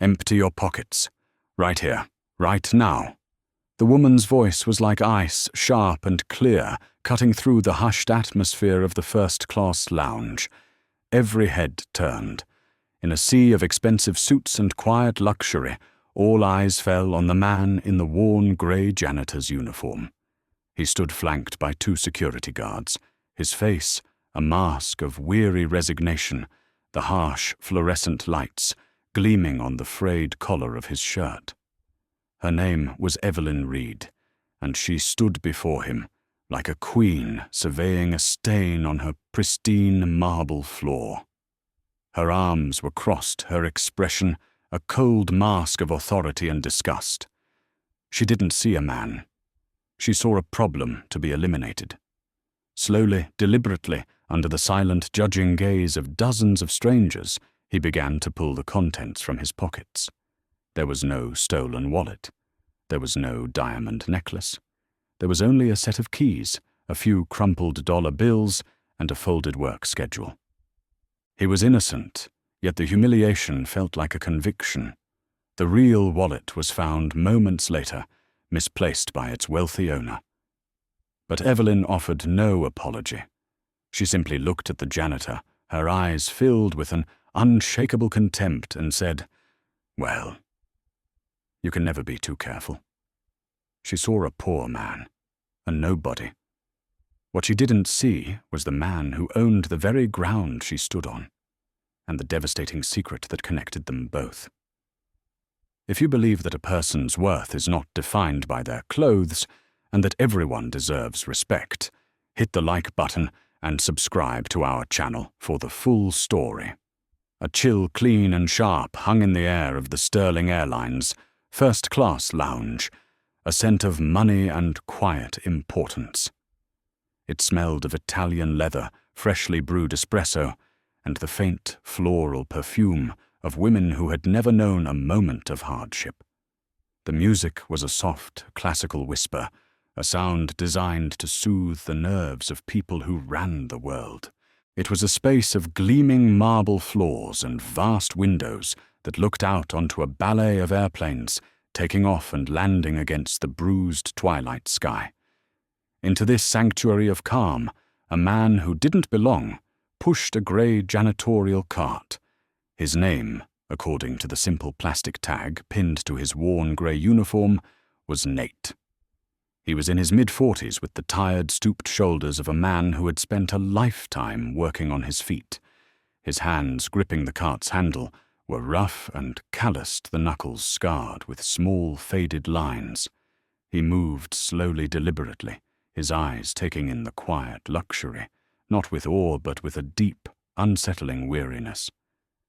Empty your pockets. Right here. Right now." The woman's voice was like ice, sharp and clear, cutting through the hushed atmosphere of the first-class lounge. Every head turned. In a sea of expensive suits and quiet luxury, all eyes fell on the man in the worn grey janitor's uniform. He stood flanked by 2 security guards, his face a mask of weary resignation, the harsh fluorescent lights gleaming on the frayed collar of his shirt. Her name was Evelyn Reed, and she stood before him like a queen surveying a stain on her pristine marble floor. Her arms were crossed, her expression a cold mask of authority and disgust. She didn't see a man. She saw a problem to be eliminated. Slowly, deliberately, under the silent, judging gaze of dozens of strangers, he began to pull the contents from his pockets. There was no stolen wallet. There was no diamond necklace. There was only a set of keys, a few crumpled dollar bills, and a folded work schedule. He was innocent, yet the humiliation felt like a conviction. The real wallet was found moments later, misplaced by its wealthy owner. But Evelyn offered no apology. She simply looked at the janitor, her eyes filled with an unshakable contempt, and said, "Well, you can never be too careful." She saw a poor man, a nobody. What she didn't see was the man who owned the very ground she stood on, and the devastating secret that connected them both. If you believe that a person's worth is not defined by their clothes, and that everyone deserves respect, hit the like button and subscribe to our channel for the full story. A chill clean and sharp hung in the air of the Sterling Airlines first-class lounge, a scent of money and quiet importance. It smelled of Italian leather, freshly brewed espresso, and the faint floral perfume of women who had never known a moment of hardship. The music was a soft, classical whisper, a sound designed to soothe the nerves of people who ran the world. It was a space of gleaming marble floors and vast windows that looked out onto a ballet of airplanes, taking off and landing against the bruised twilight sky. Into this sanctuary of calm, a man who didn't belong pushed a grey janitorial cart. His name, according to the simple plastic tag pinned to his worn grey uniform, was Nate. He was in his mid-40s with the tired, stooped shoulders of a man who had spent a lifetime working on his feet. His hands, gripping the cart's handle, were rough and calloused, the knuckles scarred with small, faded lines. He moved slowly, deliberately, his eyes taking in the quiet luxury, not with awe but with a deep, unsettling weariness.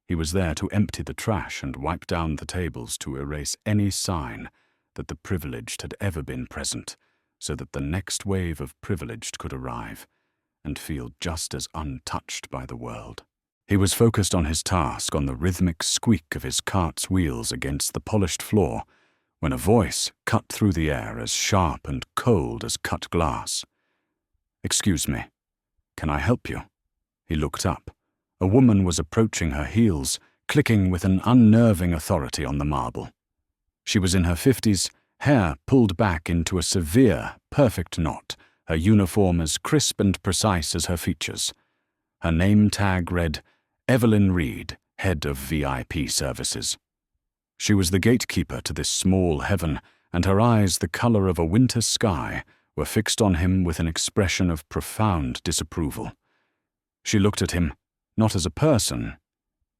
He was there to empty the trash and wipe down the tables to erase any sign that the privileged had ever been present, so that the next wave of privileged could arrive and feel just as untouched by the world. He was focused on his task, on the rhythmic squeak of his cart's wheels against the polished floor, when a voice cut through the air as sharp and cold as cut glass. "Excuse me, can I help you?" He looked up. A woman was approaching her heels, clicking with an unnerving authority on the marble. She was in her 50s, hair pulled back into a severe, perfect knot, her uniform as crisp and precise as her features. Her name tag read, Evelyn Reed, Head of VIP Services. She was the gatekeeper to this small heaven, and her eyes, the color of a winter sky, were fixed on him with an expression of profound disapproval. She looked at him, not as a person,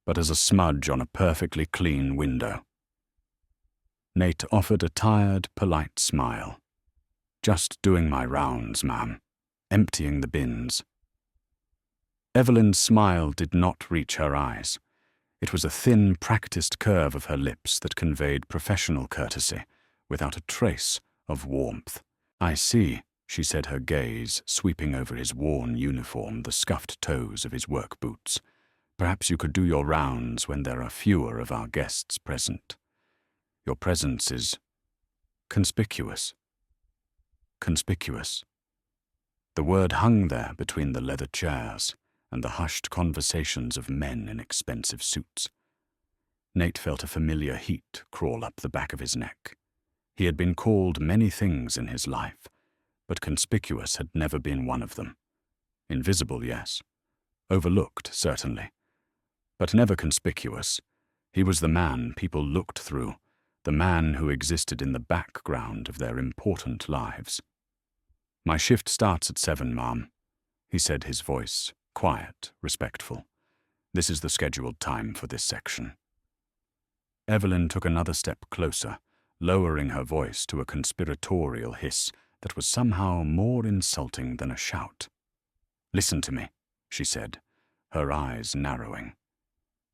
but as a smudge on a perfectly clean window. Nate offered a tired, polite smile. "Just doing my rounds, ma'am. Emptying the bins." Evelyn's smile did not reach her eyes. It was a thin, practiced curve of her lips that conveyed professional courtesy, without a trace of warmth. "I see," she said, her gaze sweeping over his worn uniform, the scuffed toes of his work boots. "Perhaps you could do your rounds when there are fewer of our guests present. Your presence is conspicuous." Conspicuous. The word hung there between the leather chairs and the hushed conversations of men in expensive suits. Nate felt a familiar heat crawl up the back of his neck. He had been called many things in his life, but conspicuous had never been one of them. Invisible, yes. Overlooked, certainly. But never conspicuous. He was the man people looked through, the man who existed in the background of their important lives. "My shift starts at 7, Ma'am," he said, his voice quiet, respectful. "This is the scheduled time for this section." Evelyn took another step closer, lowering her voice to a conspiratorial hiss that was somehow more insulting than a shout. "Listen to me," she said, her eyes narrowing.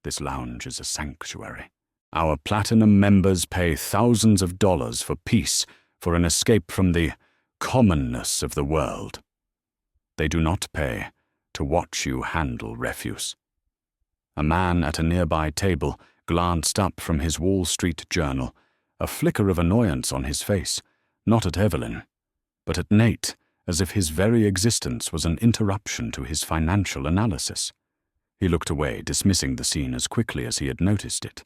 "This lounge is a sanctuary. Our platinum members pay thousands of dollars for peace, for an escape from the commonness of the world. They do not pay to watch you handle refuse." A man at a nearby table glanced up from his Wall Street Journal, a flicker of annoyance on his face, not at Evelyn, but at Nate, as if his very existence was an interruption to his financial analysis. He looked away, dismissing the scene as quickly as he had noticed it.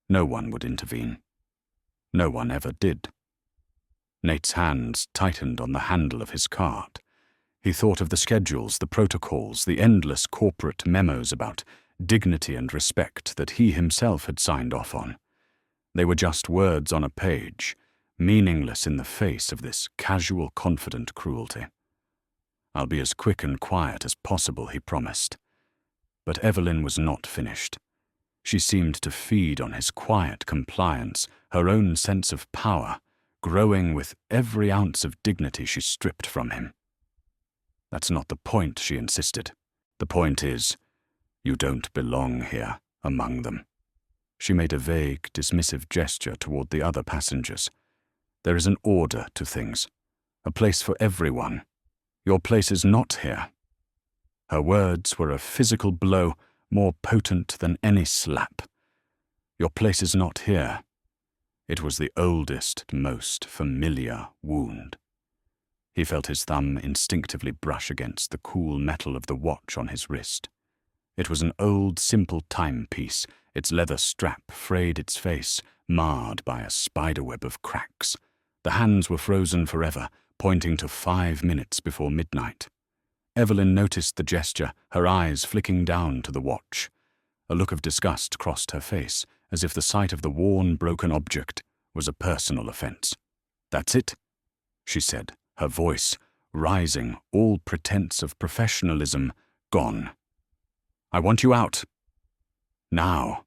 No one would intervene. No one ever did. Nate's hands tightened on the handle of his cart. He thought of the schedules, the protocols, the endless corporate memos about dignity and respect that he himself had signed off on. They were just words on a page, meaningless in the face of this casual, confident cruelty. "I'll be as quick and quiet as possible," he promised. But Evelyn was not finished. She seemed to feed on his quiet compliance, her own sense of power, growing with every ounce of dignity she stripped from him. "That's not the point," she insisted. "The point is, you don't belong here among them." She made a vague, dismissive gesture toward the other passengers. "There is an order to things, a place for everyone. Your place is not here." Her words were a physical blow more potent than any slap. Your place is not here. It was the oldest, most familiar wound. He felt his thumb instinctively brush against the cool metal of the watch on his wrist. It was an old, simple timepiece, its leather strap frayed its face, marred by a spiderweb of cracks. The hands were frozen forever, pointing to 5 minutes before midnight. Evelyn noticed the gesture, her eyes flicking down to the watch. A look of disgust crossed her face, as if the sight of the worn, broken object was a personal offense. "That's it," she said, her voice rising, all pretense of professionalism gone. "I want you out. Now."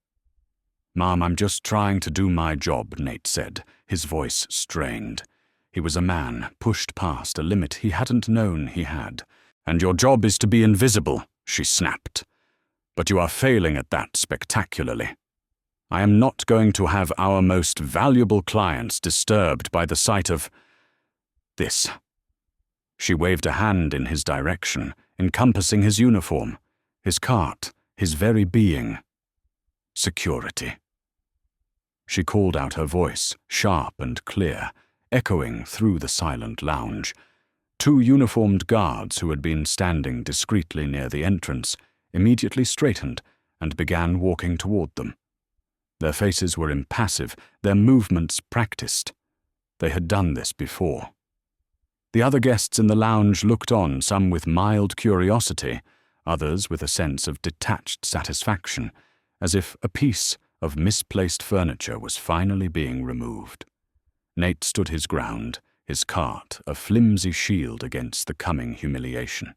"Ma'am, I'm just trying to do my job," Nate said, his voice strained. He was a man pushed past a limit he hadn't known he had. "And your job is to be invisible," she snapped. "But you are failing at that spectacularly. I am not going to have our most valuable clients disturbed by the sight of this." She waved a hand in his direction, encompassing his uniform, his cart, his very being. "Security." She called out her voice, sharp and clear, echoing through the silent lounge. 2 uniformed guards who had been standing discreetly near the entrance immediately straightened and began walking toward them. Their faces were impassive, their movements practiced. They had done this before. The other guests in the lounge looked on, some with mild curiosity, others with a sense of detached satisfaction, as if a piece of misplaced furniture was finally being removed. Nate stood his ground, his cart a flimsy shield against the coming humiliation.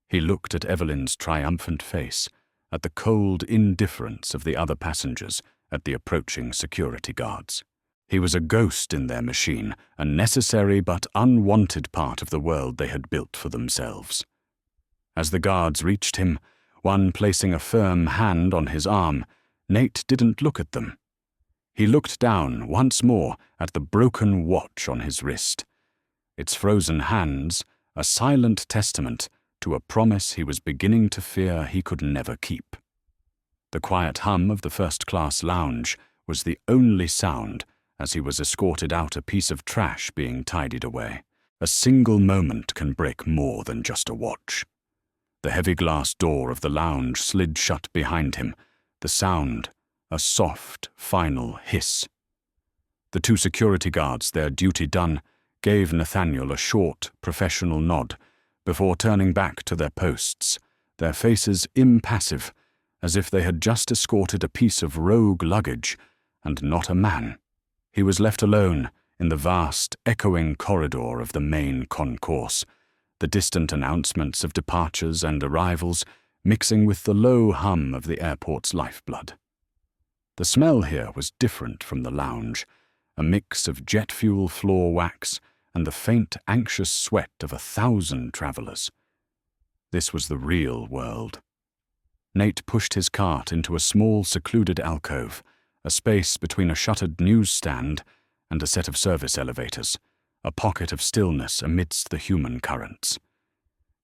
He looked at Evelyn's triumphant face, at the cold indifference of the other passengers, at the approaching security guards. He was a ghost in their machine, a necessary but unwanted part of the world they had built for themselves. As the guards reached him, one placing a firm hand on his arm, Nate didn't look at them. He looked down once more at the broken watch on his wrist. Its frozen hands, a silent testament to a promise he was beginning to fear he could never keep. The quiet hum of the first-class lounge was the only sound as he was escorted out, a piece of trash being tidied away. A single moment can break more than just a watch. The heavy glass door of the lounge slid shut behind him, the sound a soft, final hiss. The two security guards, their duty done, gave Nathaniel a short, professional nod before turning back to their posts, their faces impassive, as if they had just escorted a piece of rogue luggage and not a man. He was left alone in the vast, echoing corridor of the main concourse, the distant announcements of departures and arrivals mixing with the low hum of the airport's lifeblood. The smell here was different from the lounge, a mix of jet fuel floor wax and the faint, anxious sweat of 1,000 travelers. This was the real world. Nate pushed his cart into a small, secluded alcove, a space between a shuttered newsstand and a set of service elevators, a pocket of stillness amidst the human currents.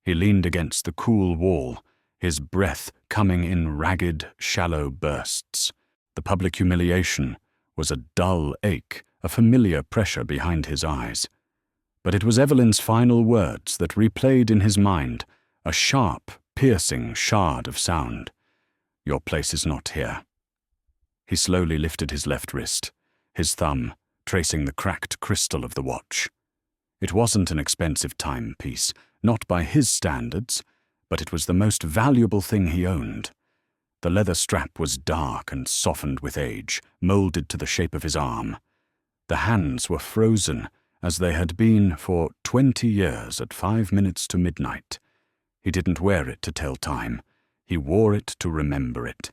He leaned against the cool wall, his breath coming in ragged, shallow bursts. The public humiliation was a dull ache, a familiar pressure behind his eyes. But it was Evelyn's final words that replayed in his mind, a sharp, piercing shard of sound. "Your place is not here." He slowly lifted his left wrist, his thumb tracing the cracked crystal of the watch. It wasn't an expensive timepiece, not by his standards, but it was the most valuable thing he owned. The leather strap was dark and softened with age, molded to the shape of his arm. The hands were frozen, as they had been for 20 years at 5 minutes to midnight. He didn't wear it to tell time. He wore it to remember it.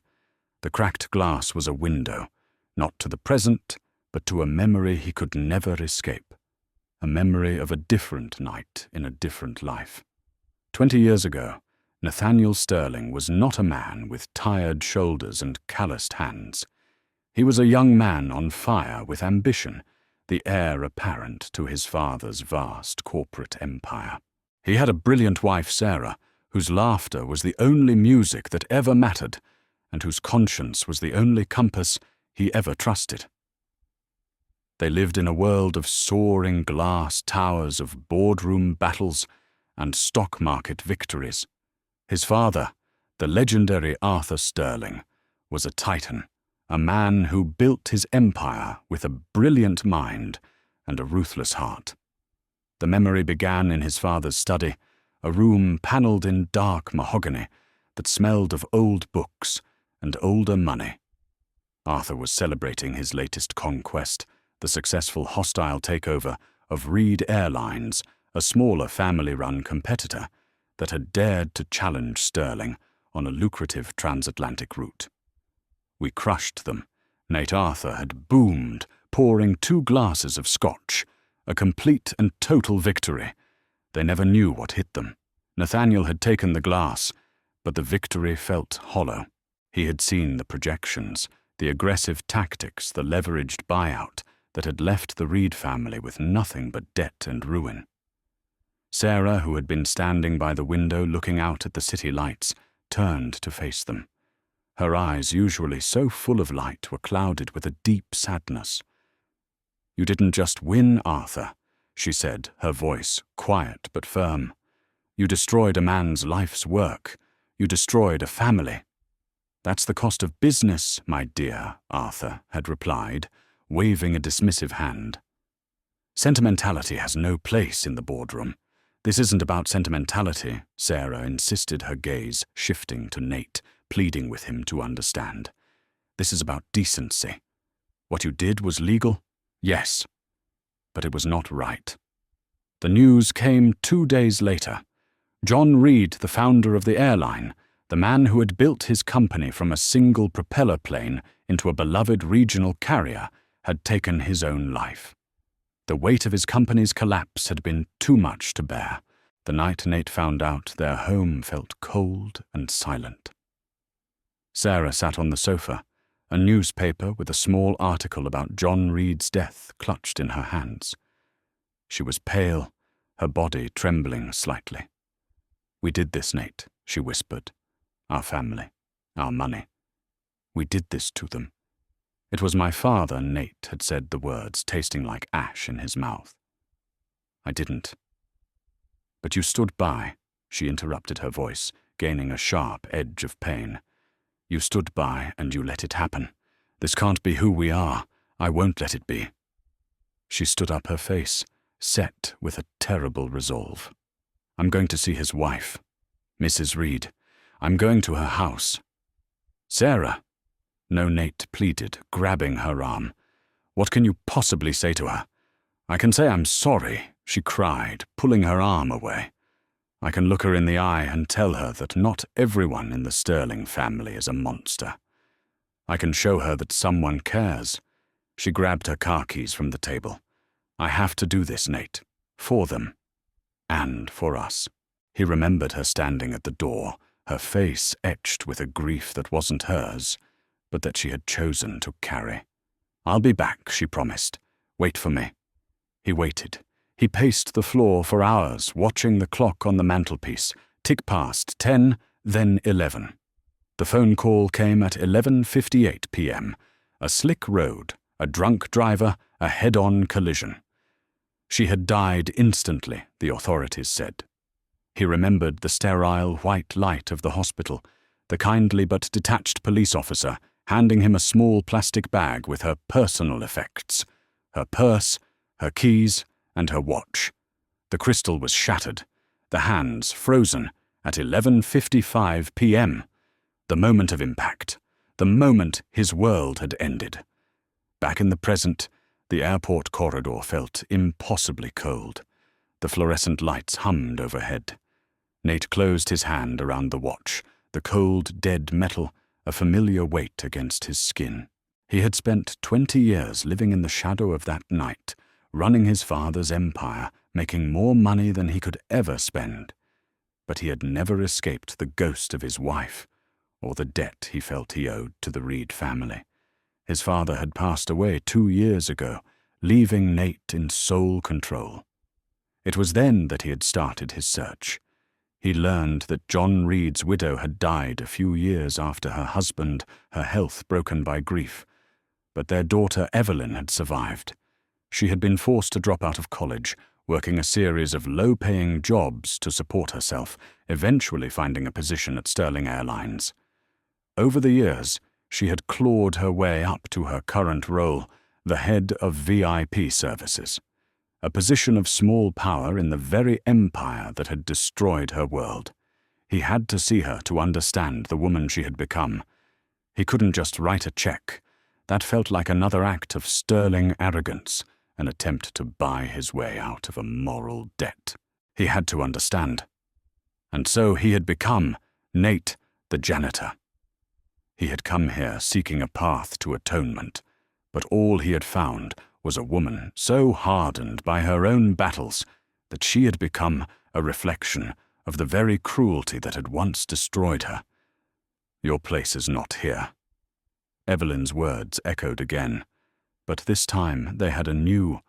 The cracked glass was a window, not to the present, but to a memory he could never escape. A memory of a different night in a different life. 20 years ago, Nathaniel Sterling was not a man with tired shoulders and calloused hands. He was a young man on fire with ambition, the heir apparent to his father's vast corporate empire. He had a brilliant wife, Sarah, whose laughter was the only music that ever mattered, and whose conscience was the only compass he ever trusted. They lived in a world of soaring glass towers of boardroom battles and stock market victories. His father, the legendary Arthur Sterling, was a titan, a man who built his empire with a brilliant mind and a ruthless heart. The memory began in his father's study, a room panelled in dark mahogany that smelled of old books and older money. Arthur was celebrating his latest conquest, the successful hostile takeover of Reed Airlines, a smaller family-run competitor that had dared to challenge Sterling on a lucrative transatlantic route. "We crushed them." Nate Arthur had boomed, pouring 2 glasses of scotch, a complete and total victory. They never knew what hit them. Nathaniel had taken the glass, but the victory felt hollow. He had seen the projections, the aggressive tactics, the leveraged buyout that had left the Reed family with nothing but debt and ruin. Sarah, who had been standing by the window looking out at the city lights, turned to face them. Her eyes, usually so full of light, were clouded with a deep sadness. "You didn't just win, Arthur," she said, her voice quiet but firm. "You destroyed a man's life's work. You destroyed a family." "That's the cost of business, my dear," Arthur had replied, waving a dismissive hand. "Sentimentality has no place in the boardroom. This isn't about sentimentality," Sarah insisted, her gaze shifting to Nate, pleading with him to understand. "This is about decency. What you did was legal? Yes. But it was not right." The news came 2 days later. John Reed, the founder of the airline, the man who had built his company from a single propeller plane into a beloved regional carrier, had taken his own life. The weight of his company's collapse had been too much to bear. The night Nate found out, their home felt cold and silent. Sarah sat on the sofa, a newspaper with a small article about John Reed's death clutched in her hands. She was pale, her body trembling slightly. "We did this, Nate," she whispered. "Our family, our money. We did this to them." It was my father, Nate had said the words, tasting like ash in his mouth. "I didn't." "But you stood by," she interrupted, her voice gaining a sharp edge of pain. "You stood by and you let it happen. This can't be who we are. I won't let it be. She stood up, her face set with a terrible resolve. I'm going to see his wife, Mrs. Reed. I'm going to her house. Sarah. No, Nate pleaded, grabbing her arm. What can you possibly say to her? I can say I'm sorry, she cried, pulling her arm away. I can look her in the eye and tell her that not everyone in the Sterling family is a monster. I can show her that someone cares. She grabbed her car keys from the table. I have to do this, Nate. For them. And for us. He remembered her standing at the door, her face etched with a grief that wasn't hers, but that she had chosen to carry. I'll be back, she promised. Wait for me. He waited. He paced the floor for hours, watching the clock on the mantelpiece tick past 10, then 11. The phone call came at 11:58 p.m. A slick road, a drunk driver, a head-on collision. She had died instantly, the authorities said. He remembered the sterile white light of the hospital, the kindly but detached police officer handing him a small plastic bag with her personal effects, her purse, her keys, and her watch. The crystal was shattered, the hands frozen at 11:55 p.m. The moment of impact, the moment his world had ended. Back in the present, the airport corridor felt impossibly cold. The fluorescent lights hummed overhead. Nate closed his hand around the watch, the cold, dead metal, a familiar weight against his skin. He had spent 20 years living in the shadow of that night, running his father's empire, making more money than he could ever spend. But he had never escaped the ghost of his wife, or the debt he felt he owed to the Reed family. His father had passed away 2 years ago, leaving Nate in sole control. It was then that he had started his search. He learned that John Reed's widow had died a few years after her husband, her health broken by grief. But their daughter Evelyn had survived. She had been forced to drop out of college, working a series of low-paying jobs to support herself, eventually finding a position at Sterling Airlines. Over the years, she had clawed her way up to her current role, the head of VIP services, a position of small power in the very empire that had destroyed her world. He had to see her to understand the woman she had become. He couldn't just write a check. That felt like another act of sterling arrogance, an attempt to buy his way out of a moral debt. He had to understand. And so he had become Nate the janitor. He had come here seeking a path to atonement, but all he had found was a woman so hardened by her own battles that she had become a reflection of the very cruelty that had once destroyed her. Your place is not here. Evelyn's words echoed again, but this time they had a new,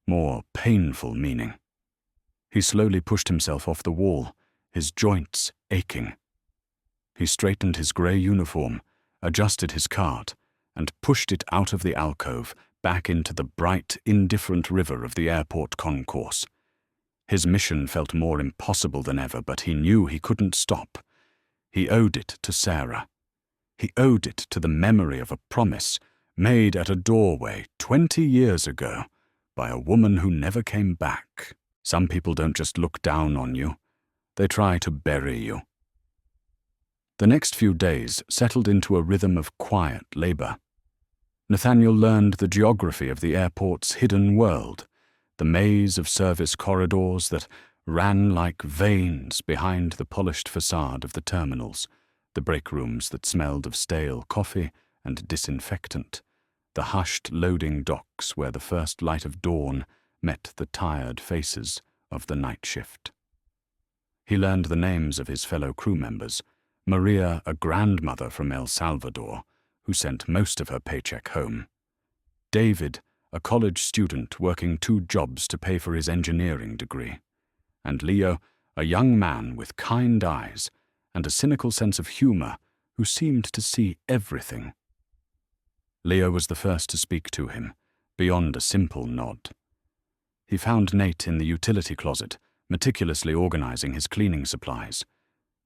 more painful meaning. He slowly pushed himself off the wall, his joints aching. He straightened his grey uniform, adjusted his cart, and pushed it out of the alcove back into the bright, indifferent river of the airport concourse. His mission felt more impossible than ever, but he knew he couldn't stop. He owed it to Sarah. He owed it to the memory of a promise made at a doorway 20 years ago by a woman who never came back. Some people don't just look down on you. They try to bury you. The next few days settled into a rhythm of quiet labor. Nathaniel learned the geography of the airport's hidden world, the maze of service corridors that ran like veins behind the polished facade of the terminals, the break rooms that smelled of stale coffee and disinfectant, the hushed loading docks where the first light of dawn met the tired faces of the night shift. He learned the names of his fellow crew members, Maria, a grandmother from El Salvador, who sent most of her paycheck home. David, a college student working 2 jobs to pay for his engineering degree. And Leo, a young man with kind eyes and a cynical sense of humor who seemed to see everything. Leo was the first to speak to him, beyond a simple nod. He found Nate in the utility closet, meticulously organizing his cleaning supplies.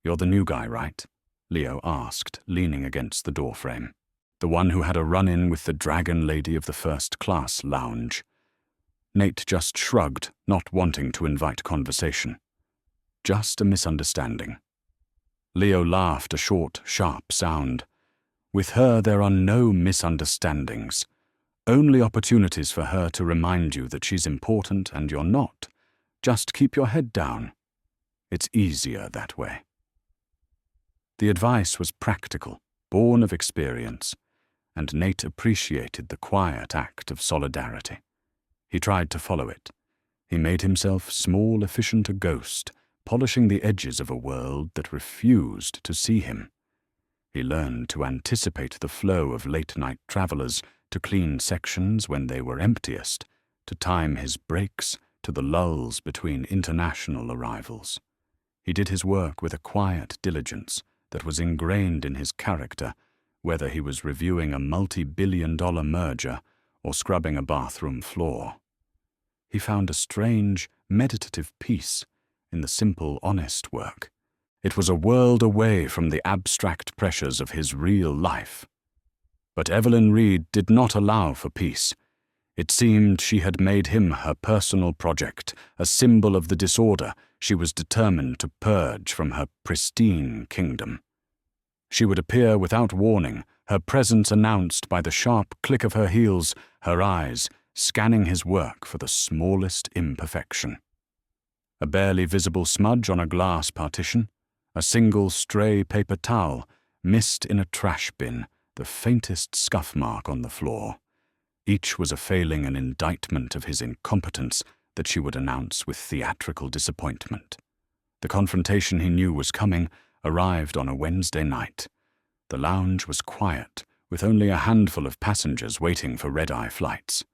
"You're the new guy, right?" Leo asked, leaning against the doorframe. the one who had a run-in with the dragon lady of the first-class lounge. Nate just shrugged, not wanting to invite conversation. Just a misunderstanding. Leo laughed, a short, sharp sound. With her there are no misunderstandings. Only opportunities for her to remind you that she's important and you're not. Just keep your head down. It's easier that way. The advice was practical, born of experience, and Nate appreciated the quiet act of solidarity. He tried to follow it. He made himself small, efficient a ghost, polishing the edges of a world that refused to see him. He learned to anticipate the flow of late-night travelers, to clean sections when they were emptiest, to time his breaks to the lulls between international arrivals. He did his work with a quiet diligence that was ingrained in his character, whether he was reviewing a multi-billion-dollar merger or scrubbing a bathroom floor. He found a strange, meditative peace in the simple, honest work. It was a world away from the abstract pressures of his real life. But Evelyn Reed did not allow for peace. It seemed she had made him her personal project, a symbol of the disorder she was determined to purge from her pristine kingdom. She would appear without warning, her presence announced by the sharp click of her heels, her eyes scanning his work for the smallest imperfection. A barely visible smudge on a glass partition, a single stray paper towel, missed in a trash bin, the faintest scuff mark on the floor. Each was a failing and indictment of his incompetence that she would announce with theatrical disappointment. The confrontation he knew was coming arrived on a Wednesday night. The lounge was quiet, with only a handful of passengers waiting for red-eye flights.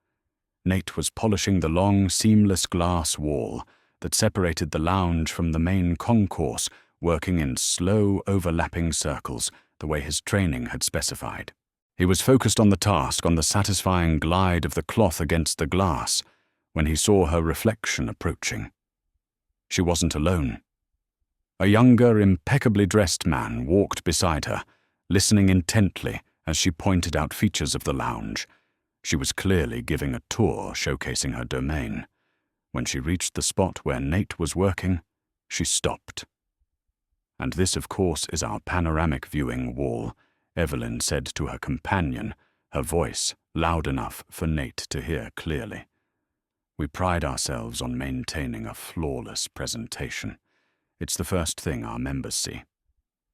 Nate was polishing the long, seamless glass wall that separated the lounge from the main concourse, working in slow, overlapping circles, the way his training had specified. He was focused on the task, on the satisfying glide of the cloth against the glass, when he saw her reflection approaching. She wasn't alone. A younger, impeccably dressed man walked beside her, listening intently as she pointed out features of the lounge. She was clearly giving a tour showcasing her domain. When she reached the spot where Nate was working, she stopped. "And this, of course, is our panoramic viewing wall," Evelyn said to her companion, her voice loud enough for Nate to hear clearly. "We pride ourselves on maintaining a flawless presentation. It's the first thing our members see.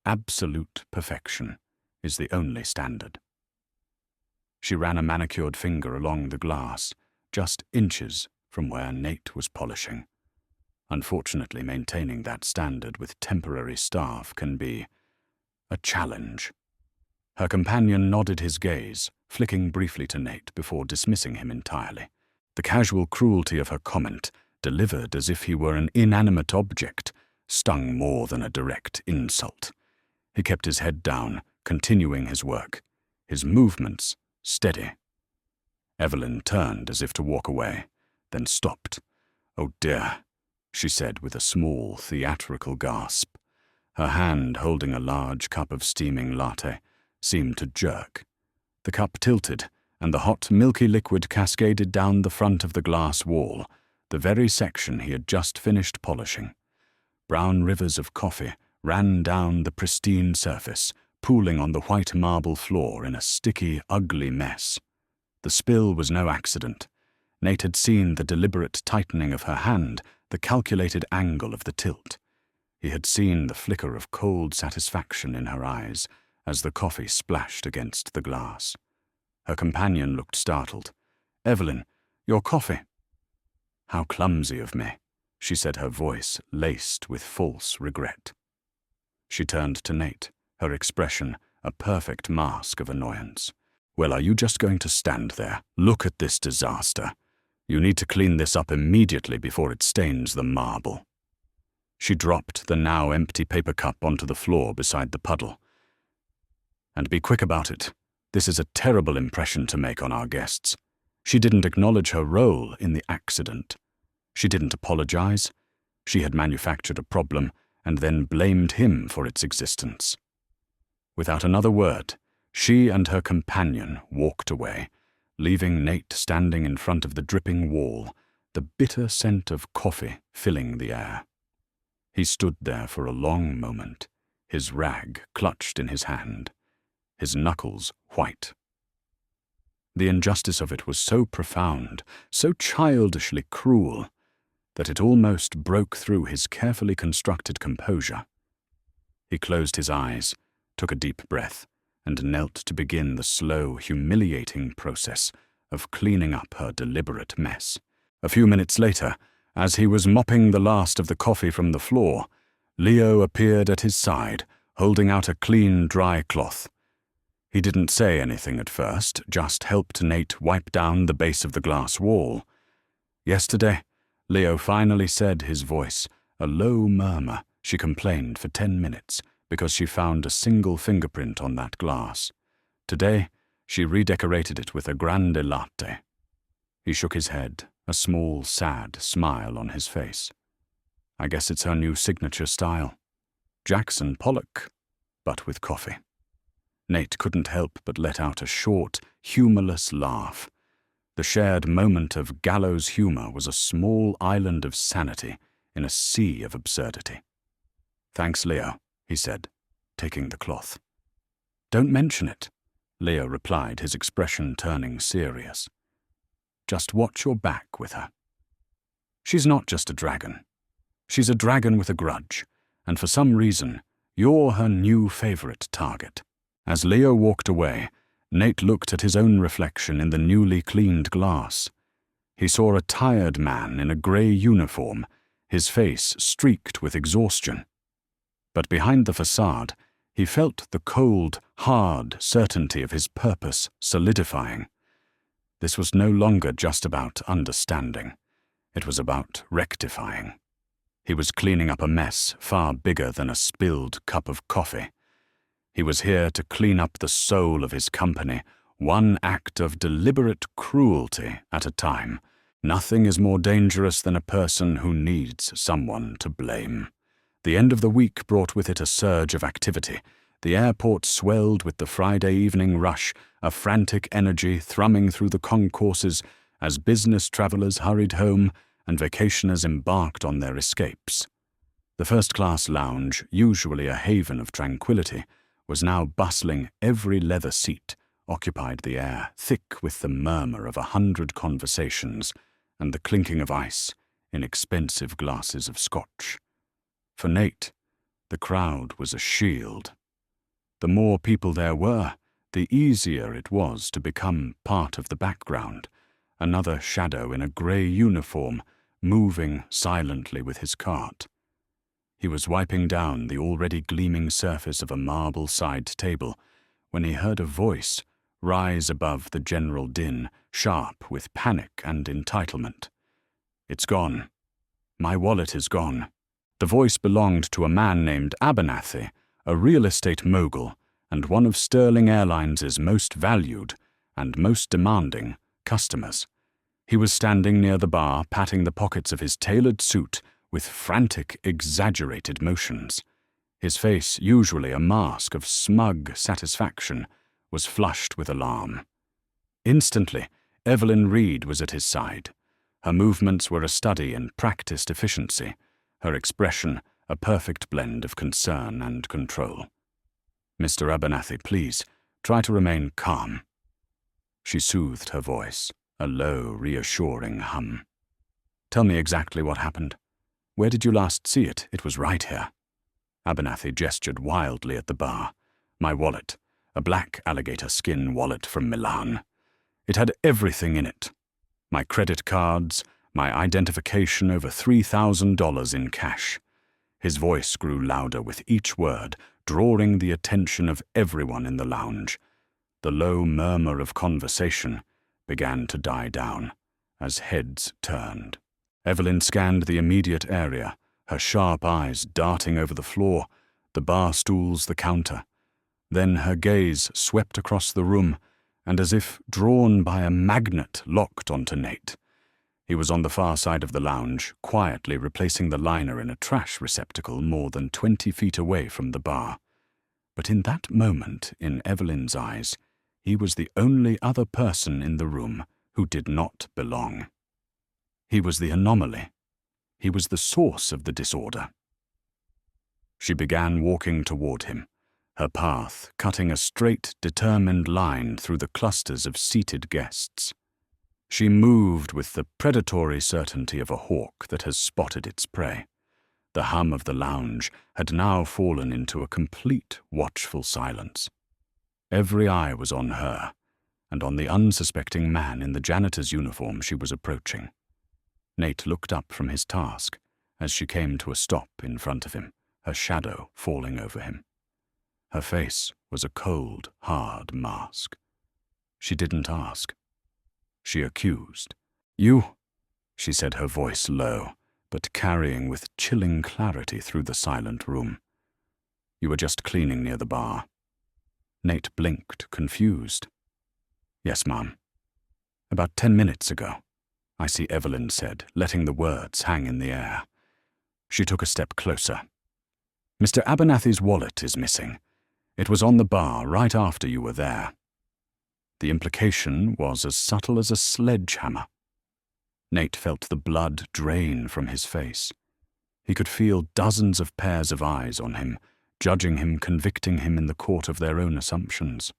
Absolute perfection is the only standard." She ran a manicured finger along the glass, just inches from where Nate was polishing. Unfortunately, maintaining that standard with temporary staff can be a challenge. Her companion nodded his gaze, flicking briefly to Nate before dismissing him entirely. The casual cruelty of her comment, delivered as if he were an inanimate object, stung more than a direct insult. He kept his head down, continuing his work, his movements steady. Evelyn turned as if to walk away, then stopped. "Oh dear," she said with a small, theatrical gasp. Her hand, holding a large cup of steaming latte, seemed to jerk. The cup tilted, and the hot, milky liquid cascaded down the front of the glass wall, the very section he had just finished polishing. Brown rivers of coffee ran down the pristine surface, pooling on the white marble floor in a sticky, ugly mess. The spill was no accident. Nate had seen the deliberate tightening of her hand, the calculated angle of the tilt. He had seen the flicker of cold satisfaction in her eyes as the coffee splashed against the glass. Her companion looked startled. "Evelyn, your coffee." "How clumsy of me," she said, her voice laced with false regret. She turned to Nate, her expression a perfect mask of annoyance. "Well, are you just going to stand there? Look at this disaster. You need to clean this up immediately before it stains the marble." She dropped the now empty paper cup onto the floor beside the puddle. "And be quick about it. This is a terrible impression to make on our guests." She didn't acknowledge her role in the accident. She didn't apologize. She had manufactured a problem and then blamed him for its existence. Without another word, She and her companion walked away, leaving Nate standing in front of the dripping wall, the bitter scent of coffee filling the air. He stood there for a long moment, his rag clutched in his hand, his knuckles white. The injustice of it was so profound, so childishly cruel, that it almost broke through his carefully constructed composure. He closed his eyes, took a deep breath, and knelt to begin the slow, humiliating process of cleaning up her deliberate mess. A few minutes later, as he was mopping the last of the coffee from the floor, Leo appeared at his side, holding out a clean, dry cloth. He didn't say anything at first, just helped Nate wipe down the base of the glass wall. Yesterday, Leo finally said, his voice a low murmur. She complained for 10 minutes because she found a single fingerprint on that glass. Today, she redecorated it with a grande latte. He shook his head, a small, sad smile on his face. I guess it's her new signature style. Jackson Pollock, but with coffee. Nate couldn't help but let out a short, humorless laugh. The shared moment of gallows humor was a small island of sanity in a sea of absurdity. Thanks, Leo, he said, taking the cloth. Don't mention it, Leo replied, his expression turning serious. Just watch your back with her. She's not just a dragon. She's a dragon with a grudge, and for some reason, you're her new favorite target. As Leo walked away, Nate looked at his own reflection in the newly cleaned glass. He saw a tired man in a grey uniform, his face streaked with exhaustion. But behind the facade, he felt the cold, hard certainty of his purpose solidifying. This was no longer just about understanding. It was about rectifying. He was cleaning up a mess far bigger than a spilled cup of coffee. He was here to clean up the soul of his company, one act of deliberate cruelty at a time. Nothing is more dangerous than a person who needs someone to blame. The end of the week brought with it a surge of activity. The airport swelled with the Friday evening rush, a frantic energy thrumming through the concourses as business travelers hurried home and vacationers embarked on their escapes. The first-class lounge, usually a haven of tranquility, was now bustling. Every leather seat occupied the air, thick with the murmur of 100 conversations and the clinking of ice in expensive glasses of scotch. For Nate, the crowd was a shield. The more people there were, the easier it was to become part of the background, another shadow in a grey uniform moving silently with his cart. He was wiping down the already gleaming surface of a marble side table when he heard a voice rise above the general din, sharp with panic and entitlement. It's gone. My wallet is gone. The voice belonged to a man named Abernathy, a real estate mogul and one of Sterling Airlines' most valued and most demanding customers. He was standing near the bar, patting the pockets of his tailored suit with frantic, exaggerated motions. His face, usually a mask of smug satisfaction, was flushed with alarm. Instantly, Evelyn Reed was at his side. Her movements were a study in practiced efficiency, her expression a perfect blend of concern and control. Mr. Abernathy, please, try to remain calm. She soothed her voice, a low, reassuring hum. Tell me exactly what happened. Where did you last see it? It was right here. Abernathy gestured wildly at the bar. My wallet, a black alligator skin wallet from Milan. It had everything in it. My credit cards, my identification, over $3,000 in cash. His voice grew louder with each word, drawing the attention of everyone in the lounge. The low murmur of conversation began to die down as heads turned. Evelyn scanned the immediate area, her sharp eyes darting over the floor, the bar stools, the counter. Then her gaze swept across the room, and as if drawn by a magnet, locked onto Nate. He was on the far side of the lounge, quietly replacing the liner in a trash receptacle more than 20 feet away from the bar. But in that moment, in Evelyn's eyes, he was the only other person in the room who did not belong. He was the anomaly. He was the source of the disorder. She began walking toward him, her path cutting a straight, determined line through the clusters of seated guests. She moved with the predatory certainty of a hawk that has spotted its prey. The hum of the lounge had now fallen into a complete, watchful silence. Every eye was on her, and on the unsuspecting man in the janitor's uniform she was approaching. Nate looked up from his task as she came to a stop in front of him, her shadow falling over him. Her face was a cold, hard mask. She didn't ask. She accused. "You," she said, her voice low, but carrying with chilling clarity through the silent room. "You were just cleaning near the bar." Nate blinked, confused. "Yes, Mom. About 10 minutes ago," I see Evelyn said, letting the words hang in the air. She took a step closer. "Mr. Abernathy's wallet is missing. It was on the bar right after you were there." The implication was as subtle as a sledgehammer. Nate felt the blood drain from his face. He could feel dozens of pairs of eyes on him, judging him, convicting him in the court of their own assumptions.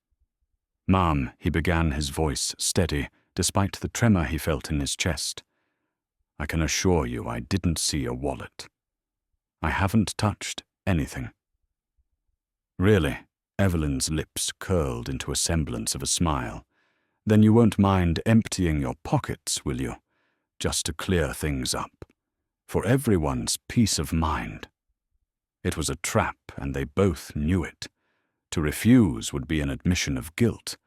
"Ma'am," he began, his voice steady, despite the tremor he felt in his chest. "I can assure you I didn't see a wallet. I haven't touched anything." "Really?" Evelyn's lips curled into a semblance of a smile. "Then you won't mind emptying your pockets, will you? Just to clear things up. For everyone's peace of mind." It was a trap, and they both knew it. To refuse would be an admission of guilt.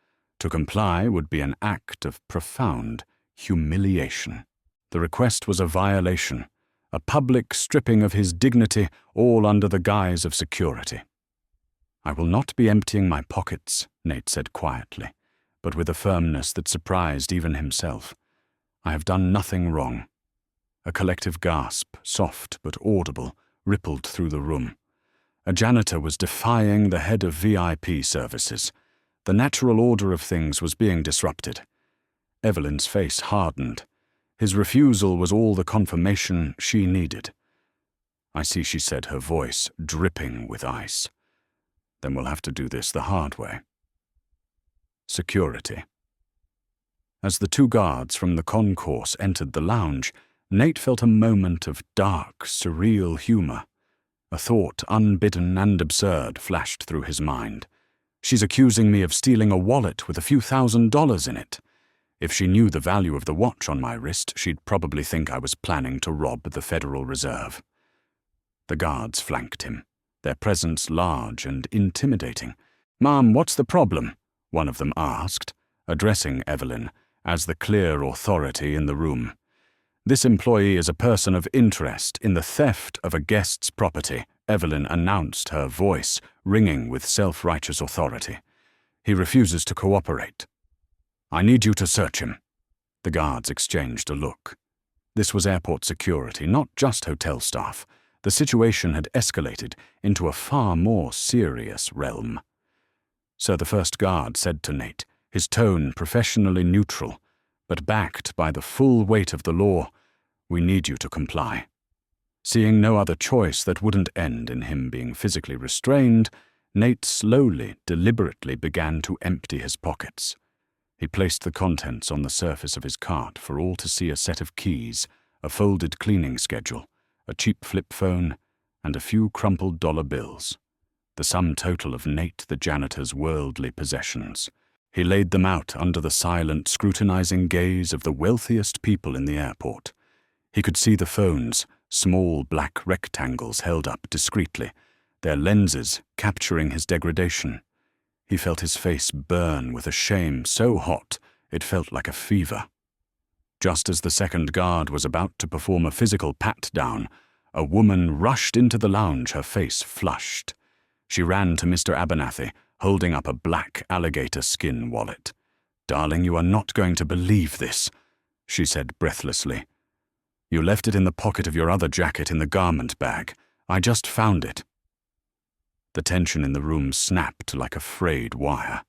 To comply would be an act of profound humiliation. The request was a violation, a public stripping of his dignity, all under the guise of security. "I will not be emptying my pockets," Nate said quietly, but with a firmness that surprised even himself. "I have done nothing wrong." A collective gasp, soft but audible, rippled through the room. A janitor was defying the head of VIP services. The natural order of things was being disrupted. Evelyn's face hardened. His refusal was all the confirmation she needed. "I see," she said, her voice dripping with ice. "Then we'll have to do this the hard way." Security. As the two guards from the concourse entered the lounge, Nate felt a moment of dark, surreal humor. A thought, unbidden and absurd, flashed through his mind. "She's accusing me of stealing a wallet with a few $1,000s in it. If she knew the value of the watch on my wrist, she'd probably think I was planning to rob the Federal Reserve." The guards flanked him, their presence large and intimidating. "Ma'am, what's the problem?" one of them asked, addressing Evelyn as the clear authority in the room. "This employee is a person of interest in the theft of a guest's property," Evelyn announced, her voice ringing with self-righteous authority. "He refuses to cooperate. I need you to search him." The guards exchanged a look. This was airport security, not just hotel staff. The situation had escalated into a far more serious realm. So the first guard said to Nate, his tone professionally neutral, but backed by the full weight of the law, "We need you to comply." Seeing no other choice that wouldn't end in him being physically restrained, Nate slowly, deliberately began to empty his pockets. He placed the contents on the surface of his cart for all to see: a set of keys, a folded cleaning schedule, a cheap flip phone, and a few crumpled dollar bills. The sum total of Nate the janitor's worldly possessions. He laid them out under the silent, scrutinizing gaze of the wealthiest people in the airport. He could see the phones, small black rectangles held up discreetly, their lenses capturing his degradation. He felt his face burn with a shame so hot it felt like a fever. Just as the second guard was about to perform a physical pat-down, a woman rushed into the lounge, her face flushed. She ran to Mr. Abernathy, holding up a black alligator skin wallet. "Darling, you are not going to believe this," she said breathlessly. "You left it in the pocket of your other jacket in the garment bag. I just found it." The tension in the room snapped like a frayed wire.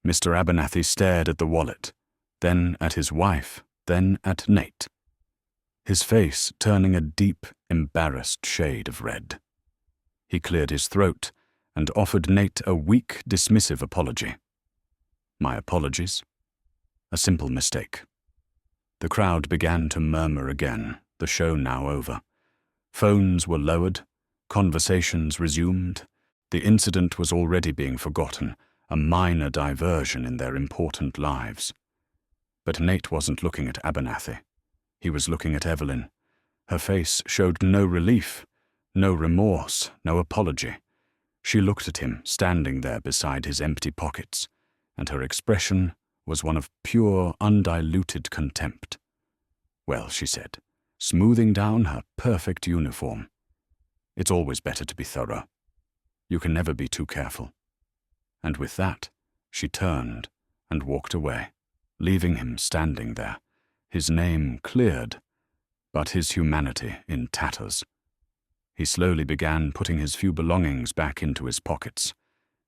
Mr. Abernathy stared at the wallet, then at his wife, then at Nate, his face turning a deep, embarrassed shade of red. He cleared his throat and offered Nate a weak, dismissive apology. "My apologies. A simple mistake." The crowd began to murmur again, the show now over. Phones were lowered, conversations resumed. The incident was already being forgotten, a minor diversion in their important lives. But Nate wasn't looking at Abernathy. He was looking at Evelyn. Her face showed no relief, no remorse, no apology. She looked at him, standing there beside his empty pockets, and her expression was one of pure, undiluted contempt. "Well," she said, smoothing down her perfect uniform, "it's always better to be thorough. You can never be too careful." And with that, she turned and walked away, leaving him standing there, his name cleared, but his humanity in tatters. He slowly began putting his few belongings back into his pockets,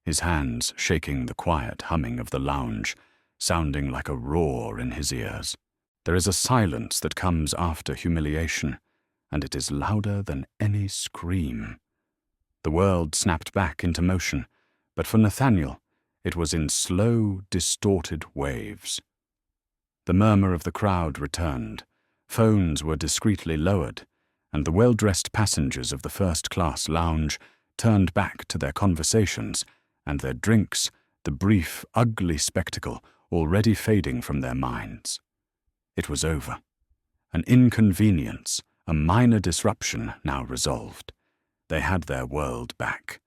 his hands shaking the quiet humming of the lounge, sounding like a roar in his ears. There is a silence that comes after humiliation, and it is louder than any scream. The world snapped back into motion, but for Nathaniel, it was in slow, distorted waves. The murmur of the crowd returned, phones were discreetly lowered, and the well-dressed passengers of the first-class lounge turned back to their conversations and their drinks, the brief, ugly spectacle already fading from their minds. It was over. An inconvenience, a minor disruption now resolved. They had their world back.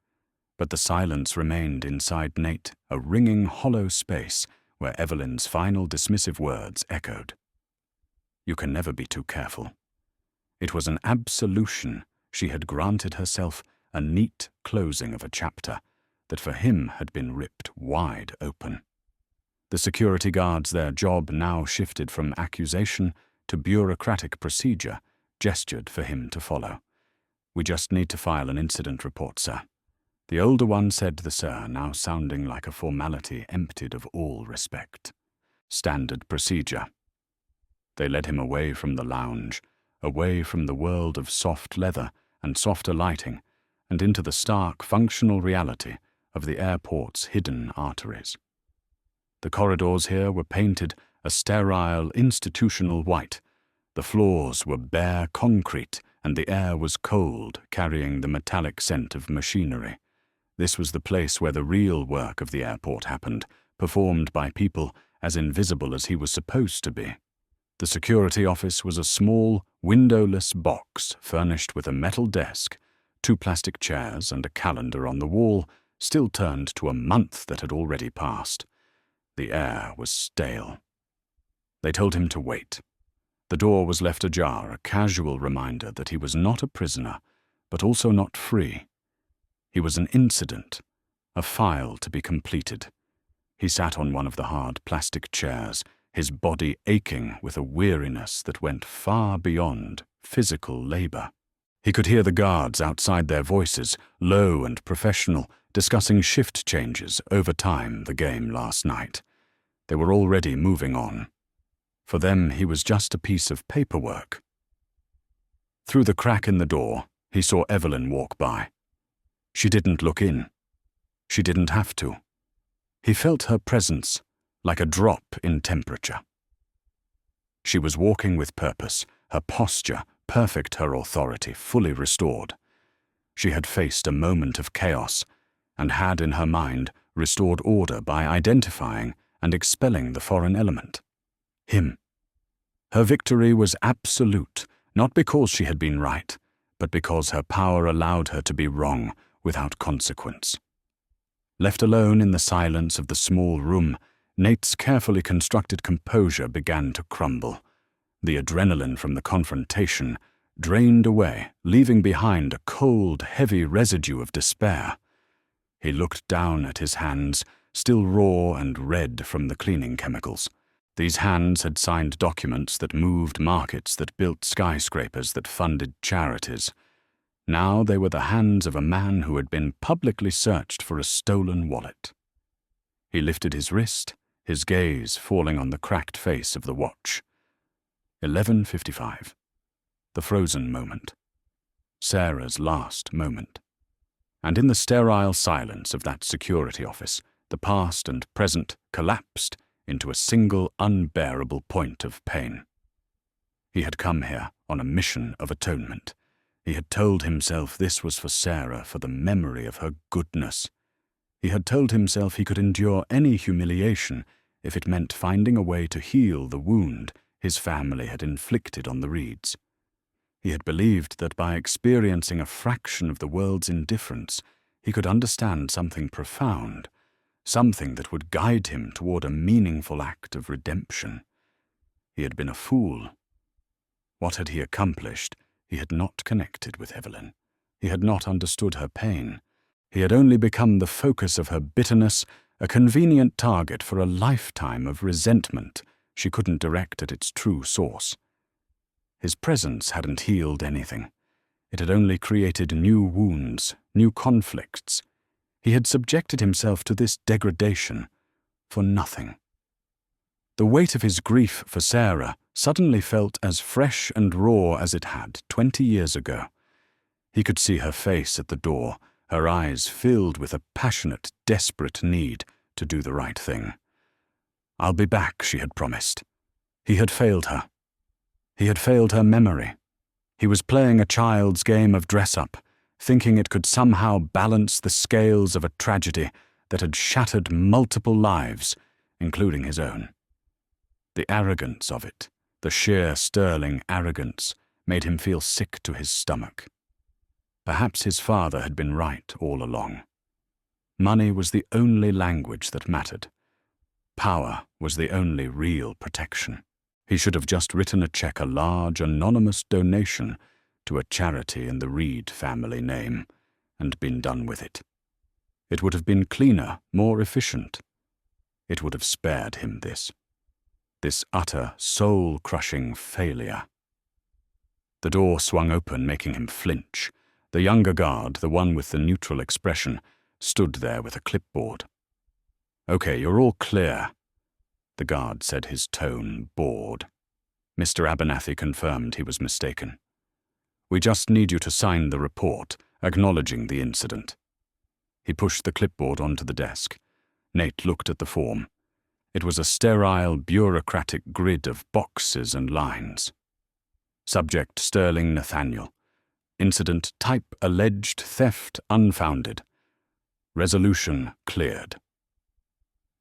But the silence remained inside Nate, a ringing, hollow space where Evelyn's final dismissive words echoed. "You can never be too careful." It was an absolution she had granted herself, a neat closing of a chapter that for him had been ripped wide open. The security guards, their job now shifted from accusation to bureaucratic procedure, gestured for him to follow. "We just need to file an incident report, sir." The older one said the "sir," now sounding like a formality emptied of all respect. "Standard procedure." They led him away from the lounge, away from the world of soft leather and softer lighting, and into the stark, functional reality of the airport's hidden arteries. The corridors here were painted a sterile, institutional white. The floors were bare concrete, and the air was cold, carrying the metallic scent of machinery. This was the place where the real work of the airport happened, performed by people as invisible as he was supposed to be. The security office was a small, windowless box furnished with a metal desk, 2 plastic chairs, and a calendar on the wall, still turned to a month that had already passed. The air was stale. They told him to wait. The door was left ajar, a casual reminder that he was not a prisoner, but also not free. He was an incident, a file to be completed. He sat on one of the hard plastic chairs, his body aching with a weariness that went far beyond physical labor. He could hear the guards outside, their voices, low and professional, discussing shift changes, overtime, the game last night. They were already moving on. For them, he was just a piece of paperwork. Through the crack in the door, he saw Evelyn walk by. She didn't look in. She didn't have to. He felt her presence like a drop in temperature. She was walking with purpose, her posture perfect, her authority fully restored. She had faced a moment of chaos and had in her mind restored order by identifying and expelling the foreign element. Him. Her victory was absolute, not because she had been right, but because her power allowed her to be wrong without consequence. Left alone in the silence of the small room, Nate's carefully constructed composure began to crumble. The adrenaline from the confrontation drained away, leaving behind a cold, heavy residue of despair. He looked down at his hands, still raw and red from the cleaning chemicals. These hands had signed documents that moved markets, that built skyscrapers, that funded charities. Now they were the hands of a man who had been publicly searched for a stolen wallet. He lifted his wrist, his gaze falling on the cracked face of the watch. 11:55. The frozen moment. Sarah's last moment. And in the sterile silence of that security office, the past and present collapsed into a single unbearable point of pain. He had come here on a mission of atonement. He had told himself this was for Sarah, for the memory of her goodness. He had told himself he could endure any humiliation if it meant finding a way to heal the wound his family had inflicted on the Reeds. He had believed that by experiencing a fraction of the world's indifference, he could understand something profound, something that would guide him toward a meaningful act of redemption. He had been a fool. What had he accomplished? He had not connected with Evelyn. He had not understood her pain. He had only become the focus of her bitterness, a convenient target for a lifetime of resentment she couldn't direct at its true source. His presence hadn't healed anything. It had only created new wounds, new conflicts. He had subjected himself to this degradation for nothing. The weight of his grief for Sarah suddenly felt as fresh and raw as it had 20 years ago. He could see her face at the door, her eyes filled with a passionate, desperate need to do the right thing. "I'll be back," she had promised. He had failed her. He had failed her memory. He was playing a child's game of dress-up, thinking it could somehow balance the scales of a tragedy that had shattered multiple lives, including his own. The arrogance of it, the sheer sterling arrogance, made him feel sick to his stomach. Perhaps his father had been right all along. Money was the only language that mattered. Power was the only real protection. He should have just written a check, a large, anonymous donation to a charity in the Reed family name, and been done with it. It would have been cleaner, more efficient. It would have spared him this utter, soul-crushing failure. The door swung open, making him flinch. The younger guard, the one with the neutral expression, stood there with a clipboard. "Okay, you're all clear," the guard said, his tone bored. Mr. Abernathy confirmed he was mistaken. "We just need you to sign the report, acknowledging the incident." He pushed the clipboard onto the desk. Nate looked at the form. It was a sterile, bureaucratic grid of boxes and lines. Subject: Sterling Nathaniel. Incident type: alleged theft unfounded. Resolution: cleared.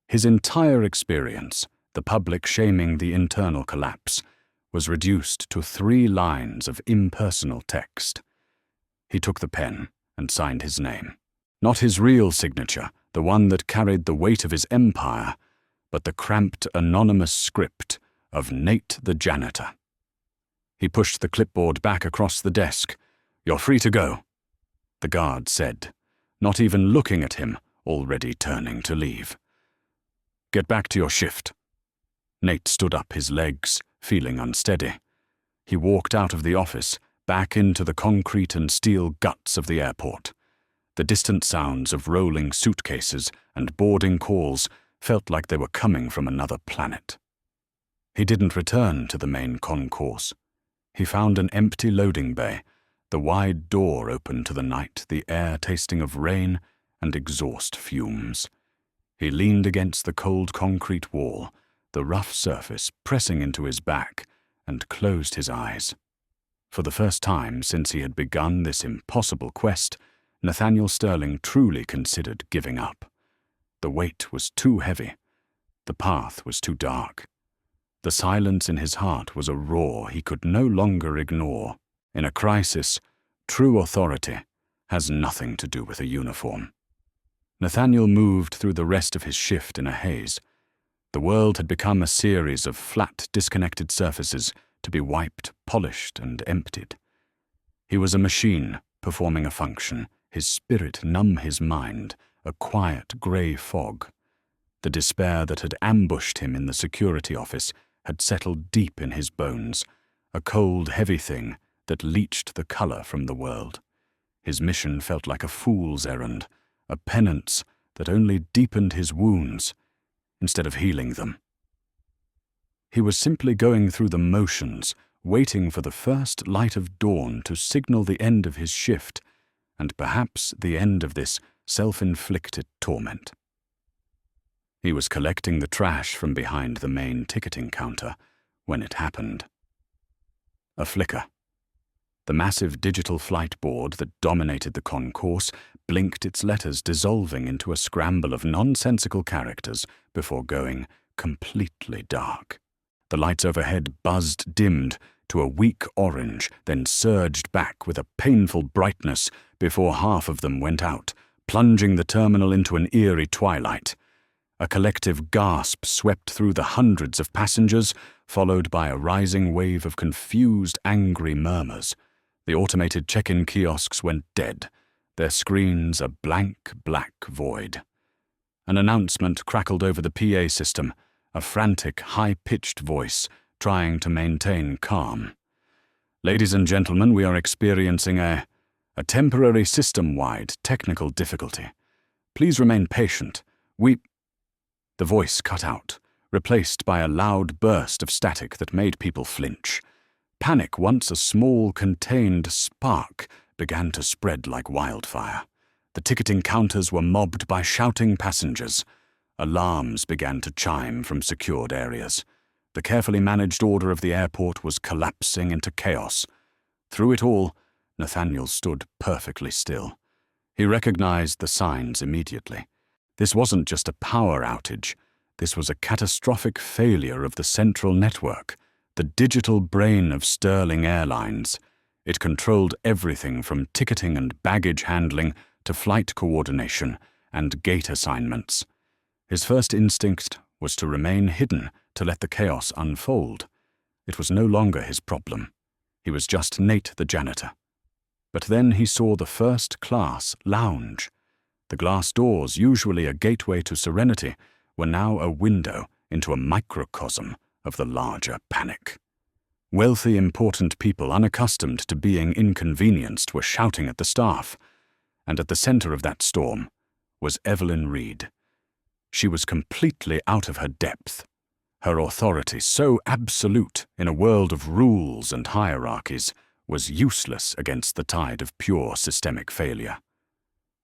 His entire experience, the public shaming the internal collapse, was reduced to 3 lines of impersonal text. He took the pen and signed his name. Not his real signature, the one that carried the weight of his empire, but the cramped, anonymous script of Nate the Janitor. He pushed the clipboard back across the desk. "You're free to go," the guard said, not even looking at him, already turning to leave. "Get back to your shift." Nate stood up, his legs feeling unsteady. He walked out of the office, back into the concrete and steel guts of the airport. The distant sounds of rolling suitcases and boarding calls felt like they were coming from another planet. He didn't return to the main concourse. He found an empty loading bay, the wide door open to the night, the air tasting of rain and exhaust fumes. He leaned against the cold concrete wall, the rough surface pressing into his back, and closed his eyes. For the first time since he had begun this impossible quest, Nathaniel Sterling truly considered giving up. The weight was too heavy. The path was too dark. The silence in his heart was a roar he could no longer ignore. In a crisis, true authority has nothing to do with a uniform. Nathaniel moved through the rest of his shift in a haze. The world had become a series of flat, disconnected surfaces to be wiped, polished, and emptied. He was a machine performing a function, his spirit numb his mind, a quiet grey fog. The despair that had ambushed him in the security office had settled deep in his bones, a cold, heavy thing that leached the colour from the world. His mission felt like a fool's errand, a penance that only deepened his wounds instead of healing them. He was simply going through the motions, waiting for the first light of dawn to signal the end of his shift, and perhaps the end of this self-inflicted torment. He was collecting the trash from behind the main ticketing counter when it happened. A flicker. The massive digital flight board that dominated the concourse blinked its letters, dissolving into a scramble of nonsensical characters before going completely dark. The lights overhead buzzed, dimmed to a weak orange, then surged back with a painful brightness before half of them went out, plunging the terminal into an eerie twilight. A collective gasp swept through the hundreds of passengers, followed by a rising wave of confused, angry murmurs. The automated check-in kiosks went dead, their screens a blank, black void. An announcement crackled over the PA system, a frantic, high-pitched voice trying to maintain calm. "Ladies and gentlemen, we are experiencing a temporary system-wide technical difficulty. Please remain patient. The voice cut out, replaced by a loud burst of static that made people flinch. Panic, once a small, contained spark, began to spread like wildfire. The ticketing counters were mobbed by shouting passengers. Alarms began to chime from secured areas. The carefully managed order of the airport was collapsing into chaos. Through it all, Nathaniel stood perfectly still. He recognized the signs immediately. This wasn't just a power outage. This was a catastrophic failure of the central network, the digital brain of Sterling Airlines. It controlled everything from ticketing and baggage handling to flight coordination and gate assignments. His first instinct was to remain hidden, to let the chaos unfold. It was no longer his problem. He was just Nate the janitor. But then he saw the first-class lounge. The glass doors, usually a gateway to serenity, were now a window into a microcosm of the larger panic. Wealthy, important people unaccustomed to being inconvenienced were shouting at the staff, and at the center of that storm was Evelyn Reed. She was completely out of her depth. Her authority, so absolute in a world of rules and hierarchies, was useless against the tide of pure systemic failure.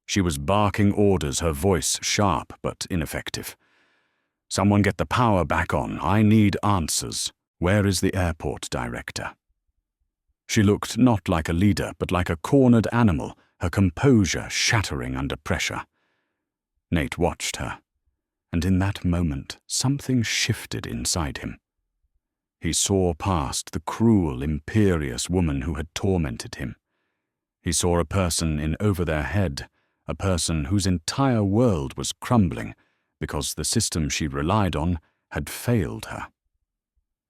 She was barking orders, her voice sharp but ineffective. "Someone get the power back on. I need answers. Where is the airport director?" She looked not like a leader, but like a cornered animal, her composure shattering under pressure. Nate watched her, and in that moment something shifted inside him. He saw past the cruel, imperious woman who had tormented him. He saw a person in over their head, a person whose entire world was crumbling because the system she relied on had failed her.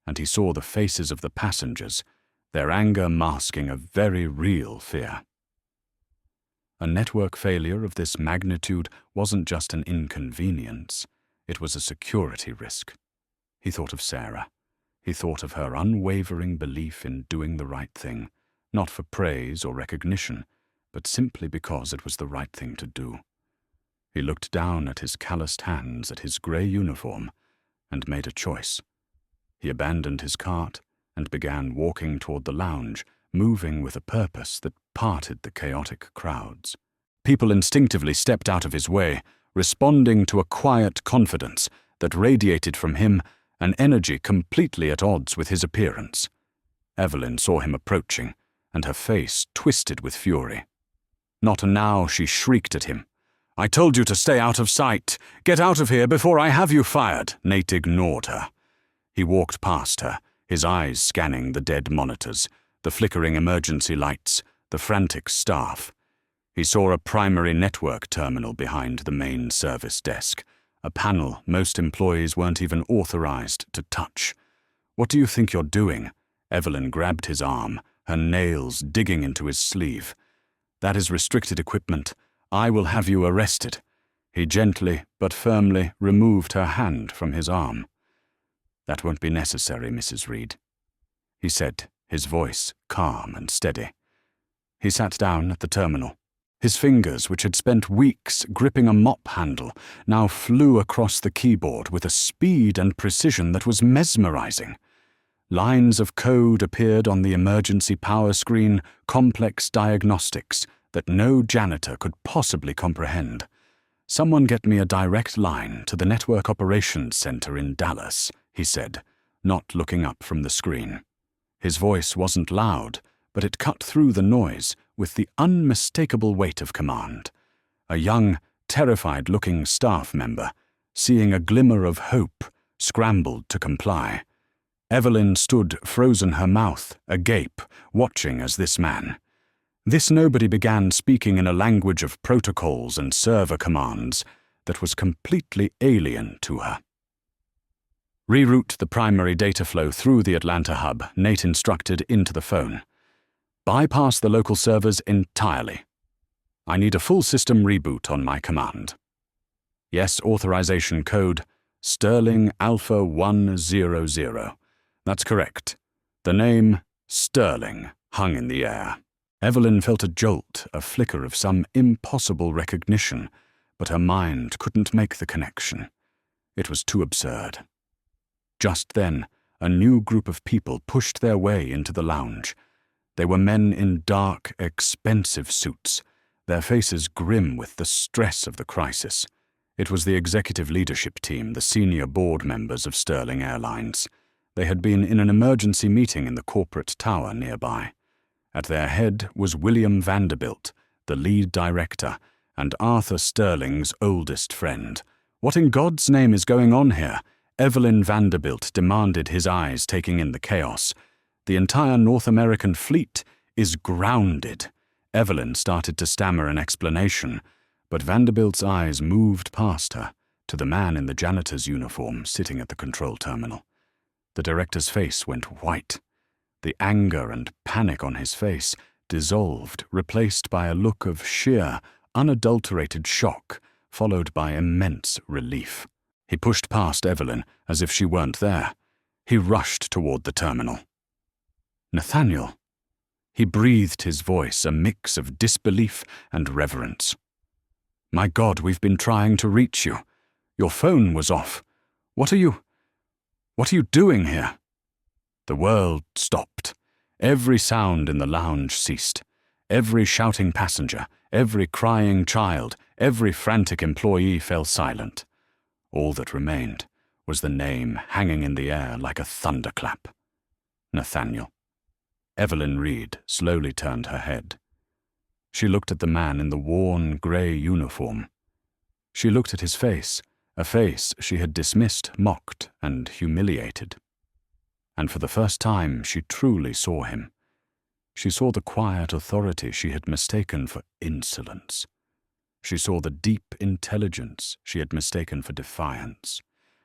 And he saw the faces of the passengers, their anger masking a very real fear. A network failure of this magnitude wasn't just an inconvenience, it was a security risk. He thought of Sarah. He thought of her unwavering belief in doing the right thing, not for praise or recognition, but simply because it was the right thing to do. He looked down at his calloused hands, at his grey uniform, and made a choice. He abandoned his cart and began walking toward the lounge, moving with a purpose that parted the chaotic crowds. People instinctively stepped out of his way, responding to a quiet confidence that radiated from him, an energy completely at odds with his appearance. Evelyn saw him approaching, and her face twisted with fury. "Not now," she shrieked at him. "I told you to stay out of sight. Get out of here before I have you fired." Nate ignored her. He walked past her, his eyes scanning the dead monitors, the flickering emergency lights, the frantic staff. He saw a primary network terminal behind the main service desk, a panel most employees weren't even authorized to touch. "What do you think you're doing?" Evelyn grabbed his arm, her nails digging into his sleeve. "That is restricted equipment. I will have you arrested." He gently but firmly removed her hand from his arm. "That won't be necessary, Mrs. Reed," he said, his voice calm and steady. He sat down at the terminal, His fingers, which had spent weeks gripping a mop handle, now flew across the keyboard with a speed and precision that was mesmerizing. Lines of code appeared on the emergency power screen, complex diagnostics that no janitor could possibly comprehend. "Someone get me a direct line to the Network Operations Center in Dallas," he said, not looking up from the screen. His voice wasn't loud, but it cut through the noise with the unmistakable weight of command. A young, terrified-looking staff member, seeing a glimmer of hope, scrambled to comply. Evelyn stood frozen, her mouth agape, watching as this nobody began speaking in a language of protocols and server commands that was completely alien to her. "Reroute the primary data flow through the Atlanta hub," Nate instructed into the phone. "Bypass the local servers entirely. I need a full system reboot on my command." "Yes, authorization code, Sterling Alpha 100. That's correct." The name, Sterling, hung in the air. Evelyn felt a jolt, a flicker of some impossible recognition, but her mind couldn't make the connection. It was too absurd. Just then, a new group of people pushed their way into the lounge. They were men in dark, expensive suits, their faces grim with the stress of the crisis. It was the executive leadership team, the senior board members of Sterling Airlines. They had been in an emergency meeting in the corporate tower nearby. At their head was William Vanderbilt, the lead director, and Arthur Sterling's oldest friend. "What in God's name is going on here?" Evelyn Vanderbilt demanded, his eyes taking in the chaos. "The entire North American fleet is grounded." Evelyn started to stammer an explanation, but Vanderbilt's eyes moved past her to the man in the janitor's uniform sitting at the control terminal. The director's face went white. The anger and panic on his face dissolved, replaced by a look of sheer, unadulterated shock, followed by immense relief. He pushed past Evelyn as if she weren't there. He rushed toward the terminal. "Nathaniel." He breathed, his voice a mix of disbelief and reverence. "My God, we've been trying to reach you. Your phone was off. What are you doing here?" The world stopped. Every sound in the lounge ceased. Every shouting passenger, every crying child, every frantic employee fell silent. All that remained was the name hanging in the air like a thunderclap. Nathaniel. Evelyn Reed slowly turned her head. She looked at the man in the worn, grey uniform. She looked at his face, a face she had dismissed, mocked, and humiliated. And for the first time she truly saw him. She saw the quiet authority she had mistaken for insolence. She saw the deep intelligence she had mistaken for defiance.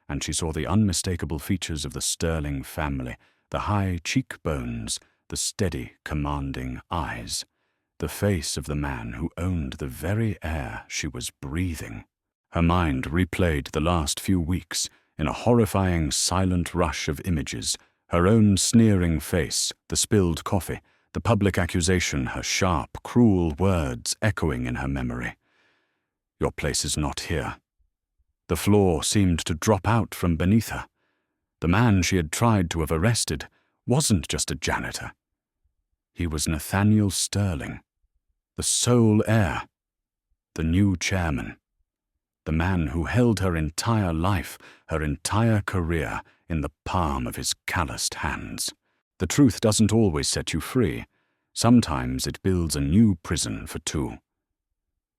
And she saw the unmistakable features of the Sterling family, the high cheekbones, the steady, commanding eyes, the face of the man who owned the very air she was breathing. Her mind replayed the last few weeks in a horrifying, silent rush of images, her own sneering face, the spilled coffee, the public accusation, her sharp, cruel words echoing in her memory. "Your place is not here." The floor seemed to drop out from beneath her. The man she had tried to have arrested wasn't just a janitor. He was Nathaniel Sterling, the sole heir, the new chairman, the man who held her entire life, her entire career, in the palm of his calloused hands. The truth doesn't always set you free. Sometimes it builds a new prison for two.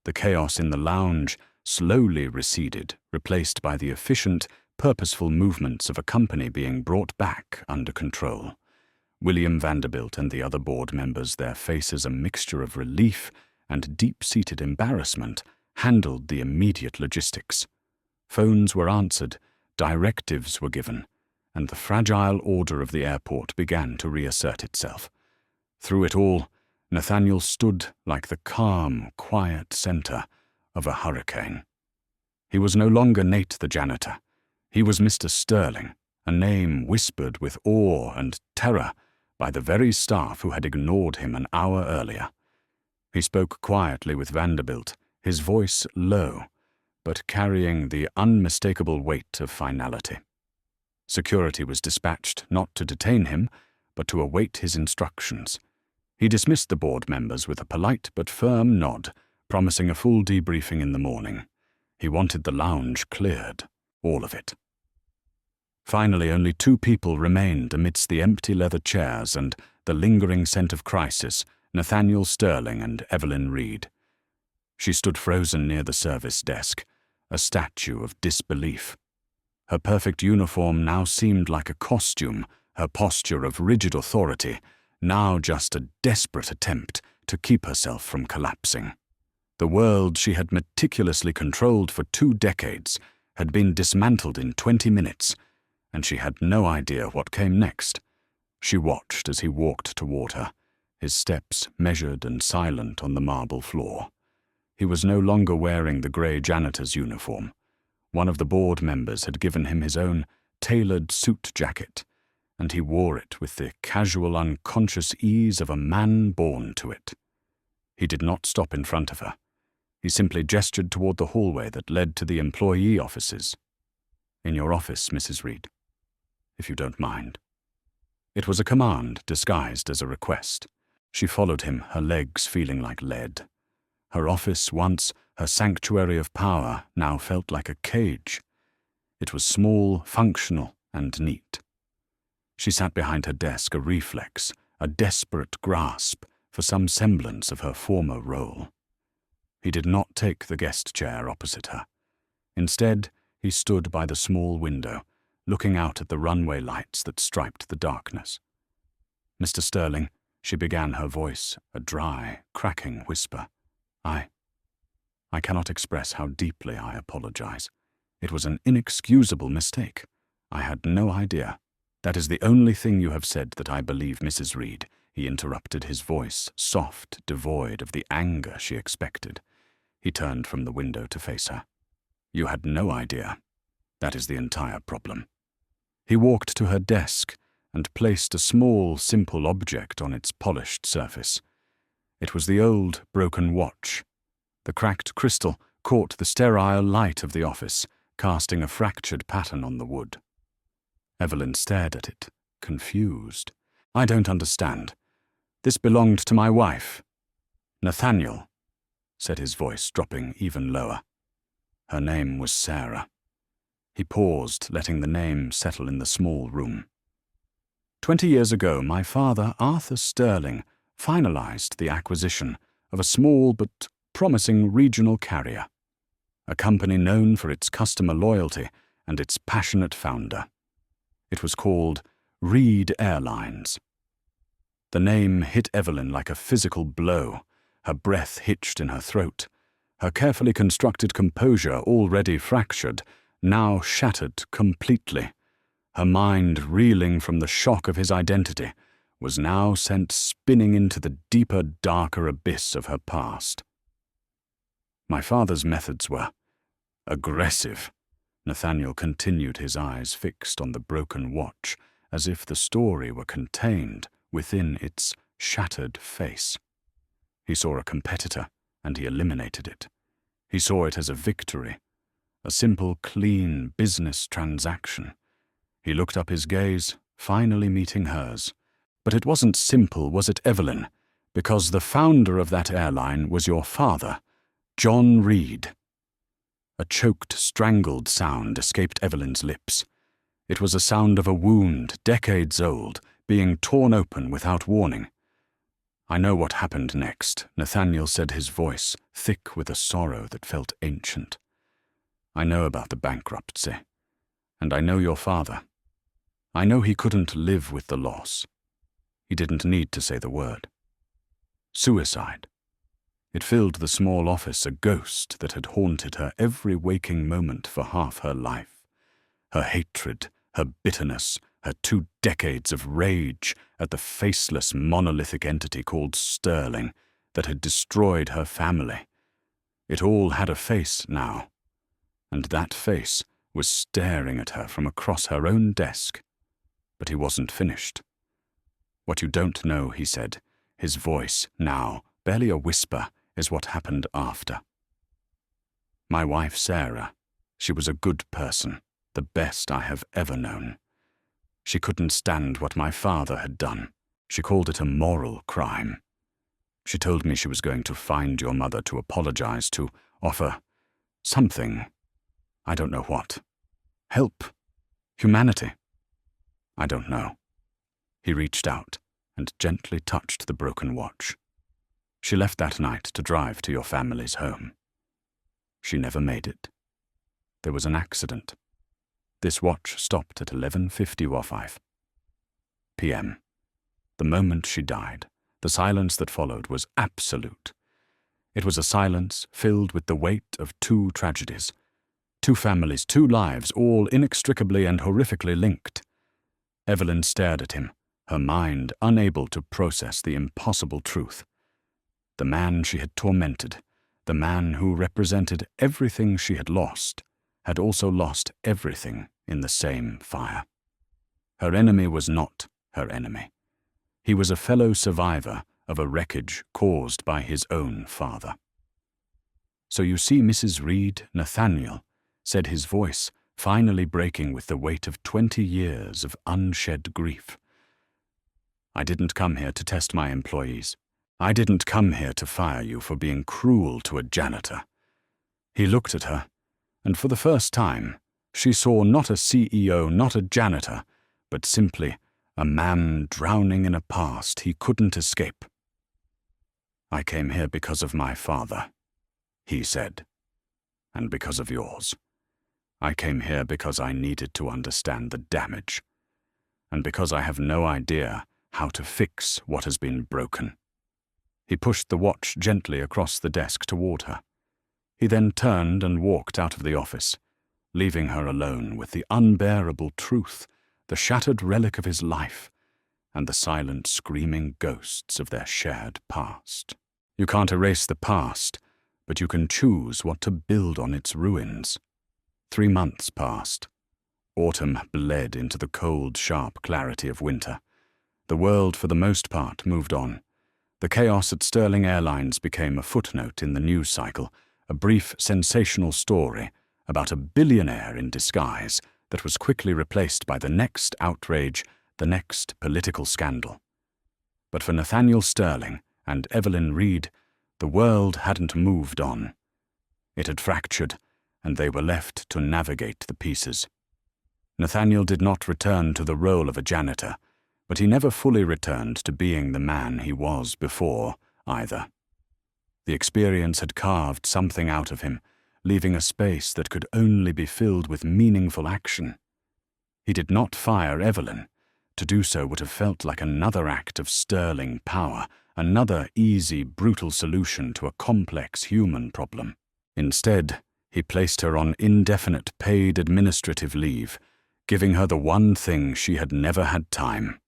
The chaos in the lounge slowly receded, replaced by the efficient, purposeful movements of a company being brought back under control. William Vanderbilt and the other board members, their faces a mixture of relief and deep-seated embarrassment, handled the immediate logistics. Phones were answered, directives were given, and the fragile order of the airport began to reassert itself. Through it all, Nathaniel stood like the calm, quiet center of a hurricane. He was no longer Nate the janitor. He was Mr. Sterling, a name whispered with awe and terror by the very staff who had ignored him an hour earlier. He spoke quietly with Vanderbilt, his voice low, but carrying the unmistakable weight of finality. Security was dispatched not to detain him, but to await his instructions. He dismissed the board members with a polite but firm nod, promising a full debriefing in the morning. He wanted the lounge cleared, all of it. Finally, only 2 people remained amidst the empty leather chairs and the lingering scent of crisis, Nathaniel Sterling and Evelyn Reed. She stood frozen near the service desk, a statue of disbelief. Her perfect uniform now seemed like a costume, her posture of rigid authority, now just a desperate attempt to keep herself from collapsing. The world she had meticulously controlled for 2 decades had been dismantled in 20 minutes, and she had no idea what came next. She watched as he walked toward her, his steps measured and silent on the marble floor. He was no longer wearing the grey janitor's uniform. One of the board members had given him his own tailored suit jacket, and he wore it with the casual, unconscious ease of a man born to it. He did not stop in front of her. He simply gestured toward the hallway that led to the employee offices. "In your office, Mrs. Reed, if you don't mind." It was a command disguised as a request. She followed him, her legs feeling like lead. Her office, once her sanctuary of power, now felt like a cage. It was small, functional, and neat. She sat behind her desk, a reflex, a desperate grasp for some semblance of her former role. He did not take the guest chair opposite her. Instead, he stood by the small window, looking out at the runway lights that striped the darkness. "Mr. Sterling," she began, her voice a dry, cracking whisper. I cannot express how deeply I apologize. It was an inexcusable mistake. I had no idea." "That is the only thing you have said that I believe, Mrs. Reed," he interrupted, his voice soft, devoid of the anger she expected. He turned from the window to face her. "You had no idea. That is the entire problem." He walked to her desk and placed a small, simple object on its polished surface. It was the old, broken watch. The cracked crystal caught the sterile light of the office, casting a fractured pattern on the wood. Evelyn stared at it, confused. "I don't understand. This belonged to my wife." "Nathaniel," said his voice, dropping even lower. Her name was Sarah. He paused, letting the name settle in the small room. 20 years ago, my father, Arthur Sterling, finalized the acquisition of a small but promising regional carrier, a company known for its customer loyalty and its passionate founder. It was called Reed Airlines. The name hit Evelyn like a physical blow. Her breath hitched in her throat. Her carefully constructed composure, already fractured, now shattered completely. Her mind, reeling from the shock of his identity, was now sent spinning into the deeper, darker abyss of her past. My father's methods were aggressive. Nathaniel continued, his eyes fixed on the broken watch, as if the story were contained within its shattered face. He saw a competitor, and he eliminated it. He saw it as a victory, a simple, clean business transaction. He looked up, his gaze finally meeting hers. "But it wasn't simple, was it, Evelyn? Because the founder of that airline was your father, John Reed." A choked, strangled sound escaped Evelyn's lips. It was a sound of a wound, decades old, being torn open without warning. "I know what happened next," Nathaniel said, his voice thick with a sorrow that felt ancient. "I know about the bankruptcy, and I know your father. I know he couldn't live with the loss. He didn't need to say the word. Suicide. It filled the small office, a ghost that had haunted her every waking moment for half her life. Her hatred, her bitterness, her 2 decades of rage at the faceless, monolithic entity called Sterling that had destroyed her family. It all had a face now, and that face was staring at her from across her own desk. But he wasn't finished. "What you don't know," he said, his voice now Barely a whisper is what happened after. My wife, Sarah, she was a good person, the best I have ever known. She couldn't stand what my father had done. She called it a moral crime. She told me she was going to find your mother to apologize, to offer something. I don't know what. Help. Humanity. I don't know. He reached out and gently touched the broken watch. She left that night to drive to your family's home. She never made it. There was an accident. This watch stopped at 11:50 p.m. The moment she died, the silence that followed was absolute. It was a silence filled with the weight of two tragedies. Two families, two lives, all inextricably and horrifically linked. Evelyn stared at him, her mind unable to process the impossible truth. The man she had tormented, the man who represented everything she had lost, had also lost everything in the same fire. Her enemy was not her enemy. He was a fellow survivor of a wreckage caused by his own father. "So you see, Mrs. Reed, Nathaniel," said his voice, finally breaking with the weight of 20 years of unshed grief. "I didn't come here to test my employees. I didn't come here to fire you for being cruel to a janitor." He looked at her, and for the first time, she saw not a CEO, not a janitor, but simply a man drowning in a past he couldn't escape. "I came here because of my father," he said, "and because of yours. I came here because I needed to understand the damage, and because I have no idea how to fix what has been broken." He pushed the watch gently across the desk toward her. He then turned and walked out of the office, leaving her alone with the unbearable truth, the shattered relic of his life, and the silent, screaming ghosts of their shared past. You can't erase the past, but you can choose what to build on its ruins. 3 months passed. Autumn bled into the cold, sharp clarity of winter. The world, for the most part, moved on. The chaos at Sterling Airlines became a footnote in the news cycle, a brief, sensational story about a billionaire in disguise that was quickly replaced by the next outrage, the next political scandal. But for Nathaniel Sterling and Evelyn Reed, the world hadn't moved on. It had fractured, and they were left to navigate the pieces. Nathaniel did not return to the role of a janitor, but he never fully returned to being the man he was before, either. The experience had carved something out of him, leaving a space that could only be filled with meaningful action. He did not fire Evelyn. To do so would have felt like another act of sterling power, another easy, brutal solution to a complex human problem. Instead, he placed her on indefinite paid administrative leave, giving her the one thing she had never had time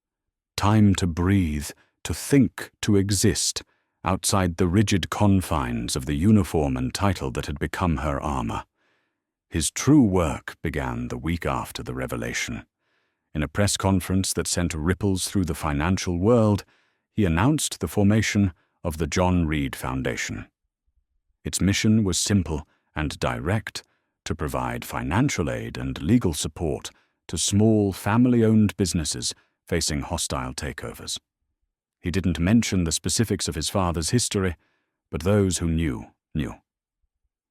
to breathe, to think, to exist, outside the rigid confines of the uniform and title that had become her armor. His true work began the week after the revelation. In a press conference that sent ripples through the financial world, he announced the formation of the John Reed Foundation. Its mission was simple and direct: to provide financial aid and legal support to small, family-owned businesses facing hostile takeovers. He didn't mention the specifics of his father's history, but those who knew, knew.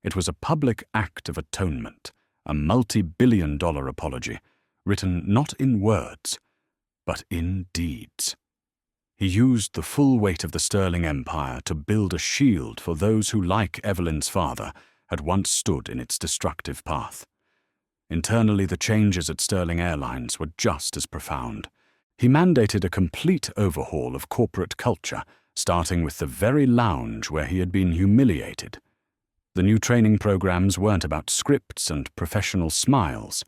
It was a public act of atonement, a multi-billion-dollar apology, written not in words, but in deeds. He used the full weight of the Sterling Empire to build a shield for those who, like Evelyn's father, had once stood in its destructive path. Internally, the changes at Sterling Airlines were just as profound. He mandated a complete overhaul of corporate culture, starting with the very lounge where he had been humiliated. The new training programs weren't about scripts and professional smiles.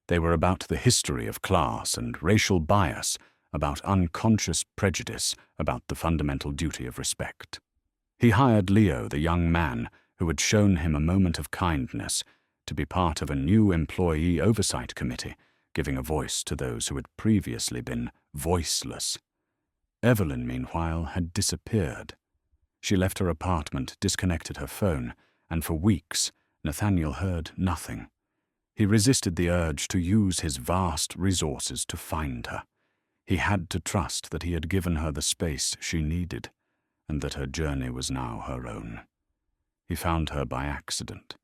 They were about the history of class and racial bias, about unconscious prejudice, about the fundamental duty of respect. He hired Leo, the young man who had shown him a moment of kindness, to be part of a new employee oversight committee, giving a voice to those who had previously been voiceless. Evelyn, meanwhile, had disappeared. She left her apartment, disconnected her phone, and for weeks, Nathaniel heard nothing. He resisted the urge to use his vast resources to find her. He had to trust that he had given her the space she needed, and that her journey was now her own. He found her by accident.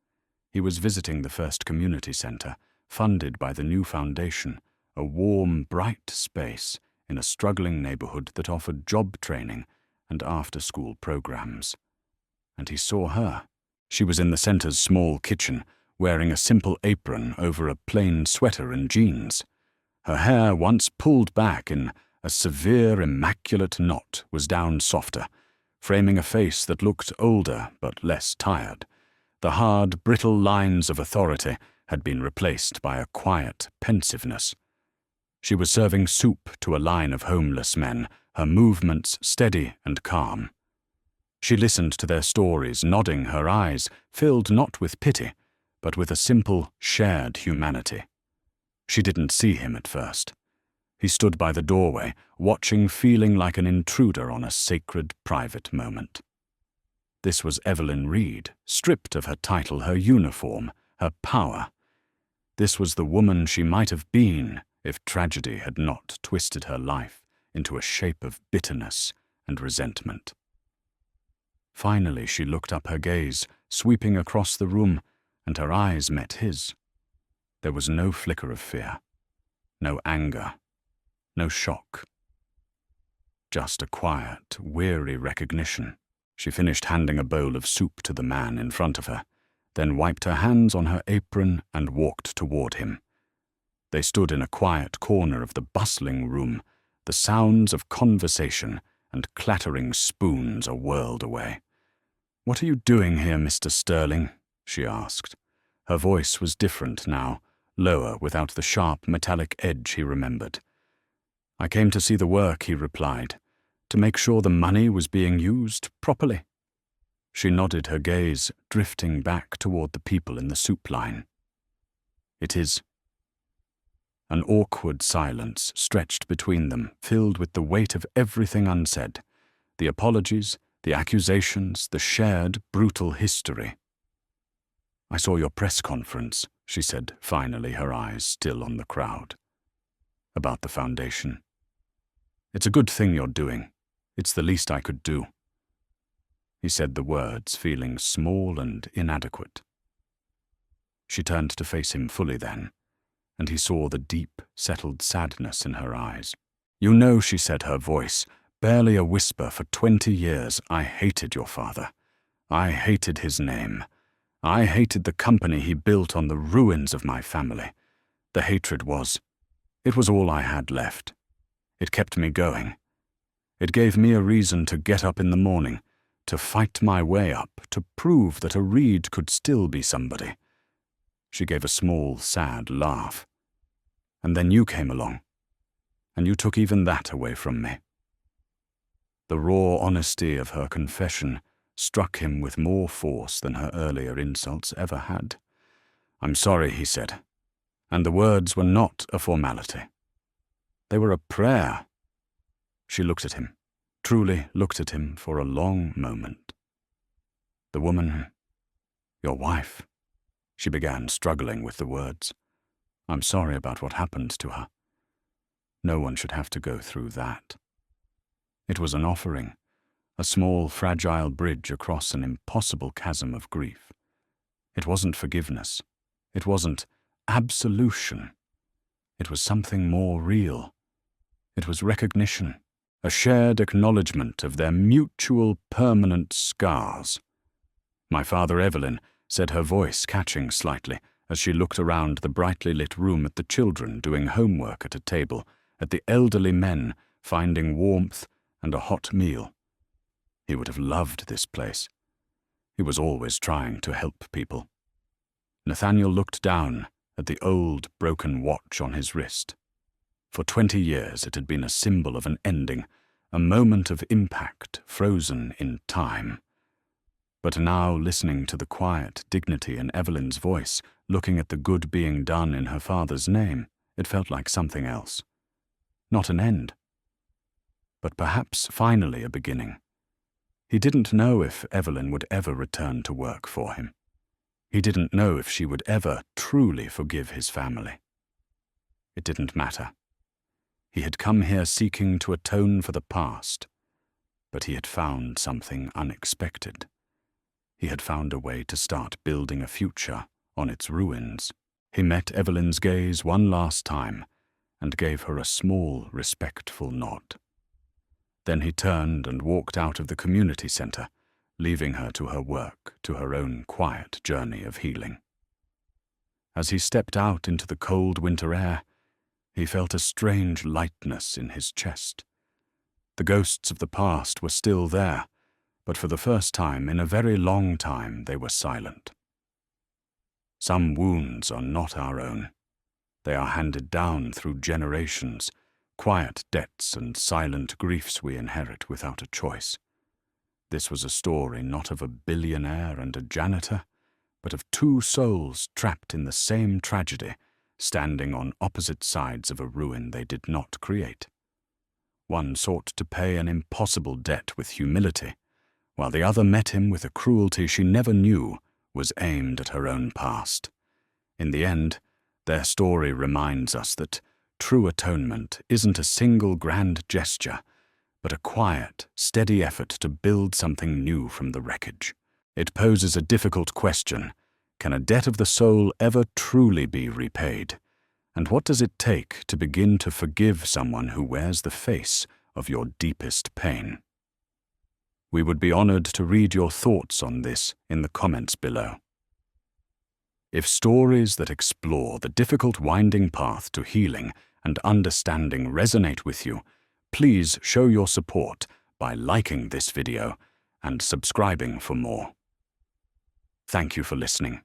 He was visiting the first community center, funded by the new foundation, a warm, bright space in a struggling neighborhood that offered job training and after-school programs. And he saw her. She was in the center's small kitchen, wearing a simple apron over a plain sweater and jeans. Her hair, once pulled back in a severe, immaculate knot, was down softer, framing a face that looked older but less tired. The hard, brittle lines of authority had been replaced by a quiet pensiveness. She was serving soup to a line of homeless men, her movements steady and calm. She listened to their stories, nodding, her eyes filled not with pity, but with a simple, shared humanity. She didn't see him at first. He stood by the doorway, watching, feeling like an intruder on a sacred, private moment. This was Evelyn Reed, stripped of her title, her uniform, her power. This was the woman she might have been if tragedy had not twisted her life into a shape of bitterness and resentment. Finally, she looked up, her gaze sweeping across the room, and her eyes met his. There was no flicker of fear, no anger, no shock. Just a quiet, weary recognition. She finished handing a bowl of soup to the man in front of her, then wiped her hands on her apron and walked toward him. They stood in a quiet corner of the bustling room, the sounds of conversation and clattering spoons a world away. "What are you doing here, Mr. Sterling?" she asked. Her voice was different now, lower, without the sharp, metallic edge he remembered. "I came to see the work," he replied, "to make sure the money was being used properly." She nodded, her gaze drifting back toward the people in the soup line. "It is." An awkward silence stretched between them, filled with the weight of everything unsaid, the apologies, the accusations, the shared, brutal history. "I saw your press conference," she said finally, her eyes still on the crowd. "About the foundation. It's a good thing you're doing. It's the least I could do." He said the words, feeling small and inadequate. She turned to face him fully then, and he saw the deep, settled sadness in her eyes. "You know," she said, her voice barely a whisper, "for 20 years I hated your father. I hated his name. I hated the company he built on the ruins of my family. The hatred it was all I had left. It kept me going. It gave me a reason to get up in the morning, to fight my way up, to prove that a Reed could still be somebody." She gave a small, sad laugh. "And then you came along, and you took even that away from me." The raw honesty of her confession struck him with more force than her earlier insults ever had. "I'm sorry," he said, and the words were not a formality. They were a prayer. She looked at him, truly looked at him for a long moment. "The woman, your wife," she began, struggling with the words. "I'm sorry about what happened to her. No one should have to go through that." It was an offering, a small, fragile bridge across an impossible chasm of grief. It wasn't forgiveness. It wasn't absolution. It was something more real. It was recognition, a shared acknowledgement of their mutual permanent scars. "My father, Evelyn," said, her voice catching slightly as she looked around the brightly lit room at the children doing homework at a table, at the elderly men finding warmth and a hot meal. He would have loved this place. He was always trying to help people. Nathaniel looked down at the old, broken watch on his wrist. For 20 years it had been a symbol of an ending, a moment of impact frozen in time. But now, listening to the quiet dignity in Evelyn's voice, looking at the good being done in her father's name, it felt like something else. Not an end, but perhaps finally a beginning. He didn't know if Evelyn would ever return to work for him. He didn't know if she would ever truly forgive his family. It didn't matter. He had come here seeking to atone for the past, but he had found something unexpected. He had found a way to start building a future on its ruins. He met Evelyn's gaze one last time and gave her a small, respectful nod. Then he turned and walked out of the community center, leaving her to her work, to her own quiet journey of healing. As he stepped out into the cold winter air, he felt a strange lightness in his chest. The ghosts of the past were still there, but for the first time in a very long time they were silent. Some wounds are not our own. They are handed down through generations, quiet debts and silent griefs we inherit without a choice. This was a story not of a billionaire and a janitor, but of two souls trapped in the same tragedy, standing on opposite sides of a ruin they did not create. One sought to pay an impossible debt with humility, while the other met him with a cruelty she never knew was aimed at her own past. In the end, their story reminds us that true atonement isn't a single grand gesture, but a quiet, steady effort to build something new from the wreckage. It poses a difficult question. Can a debt of the soul ever truly be repaid? And what does it take to begin to forgive someone who wears the face of your deepest pain? We would be honored to read your thoughts on this in the comments below. If stories that explore the difficult winding path to healing and understanding resonate with you, please show your support by liking this video and subscribing for more. Thank you for listening.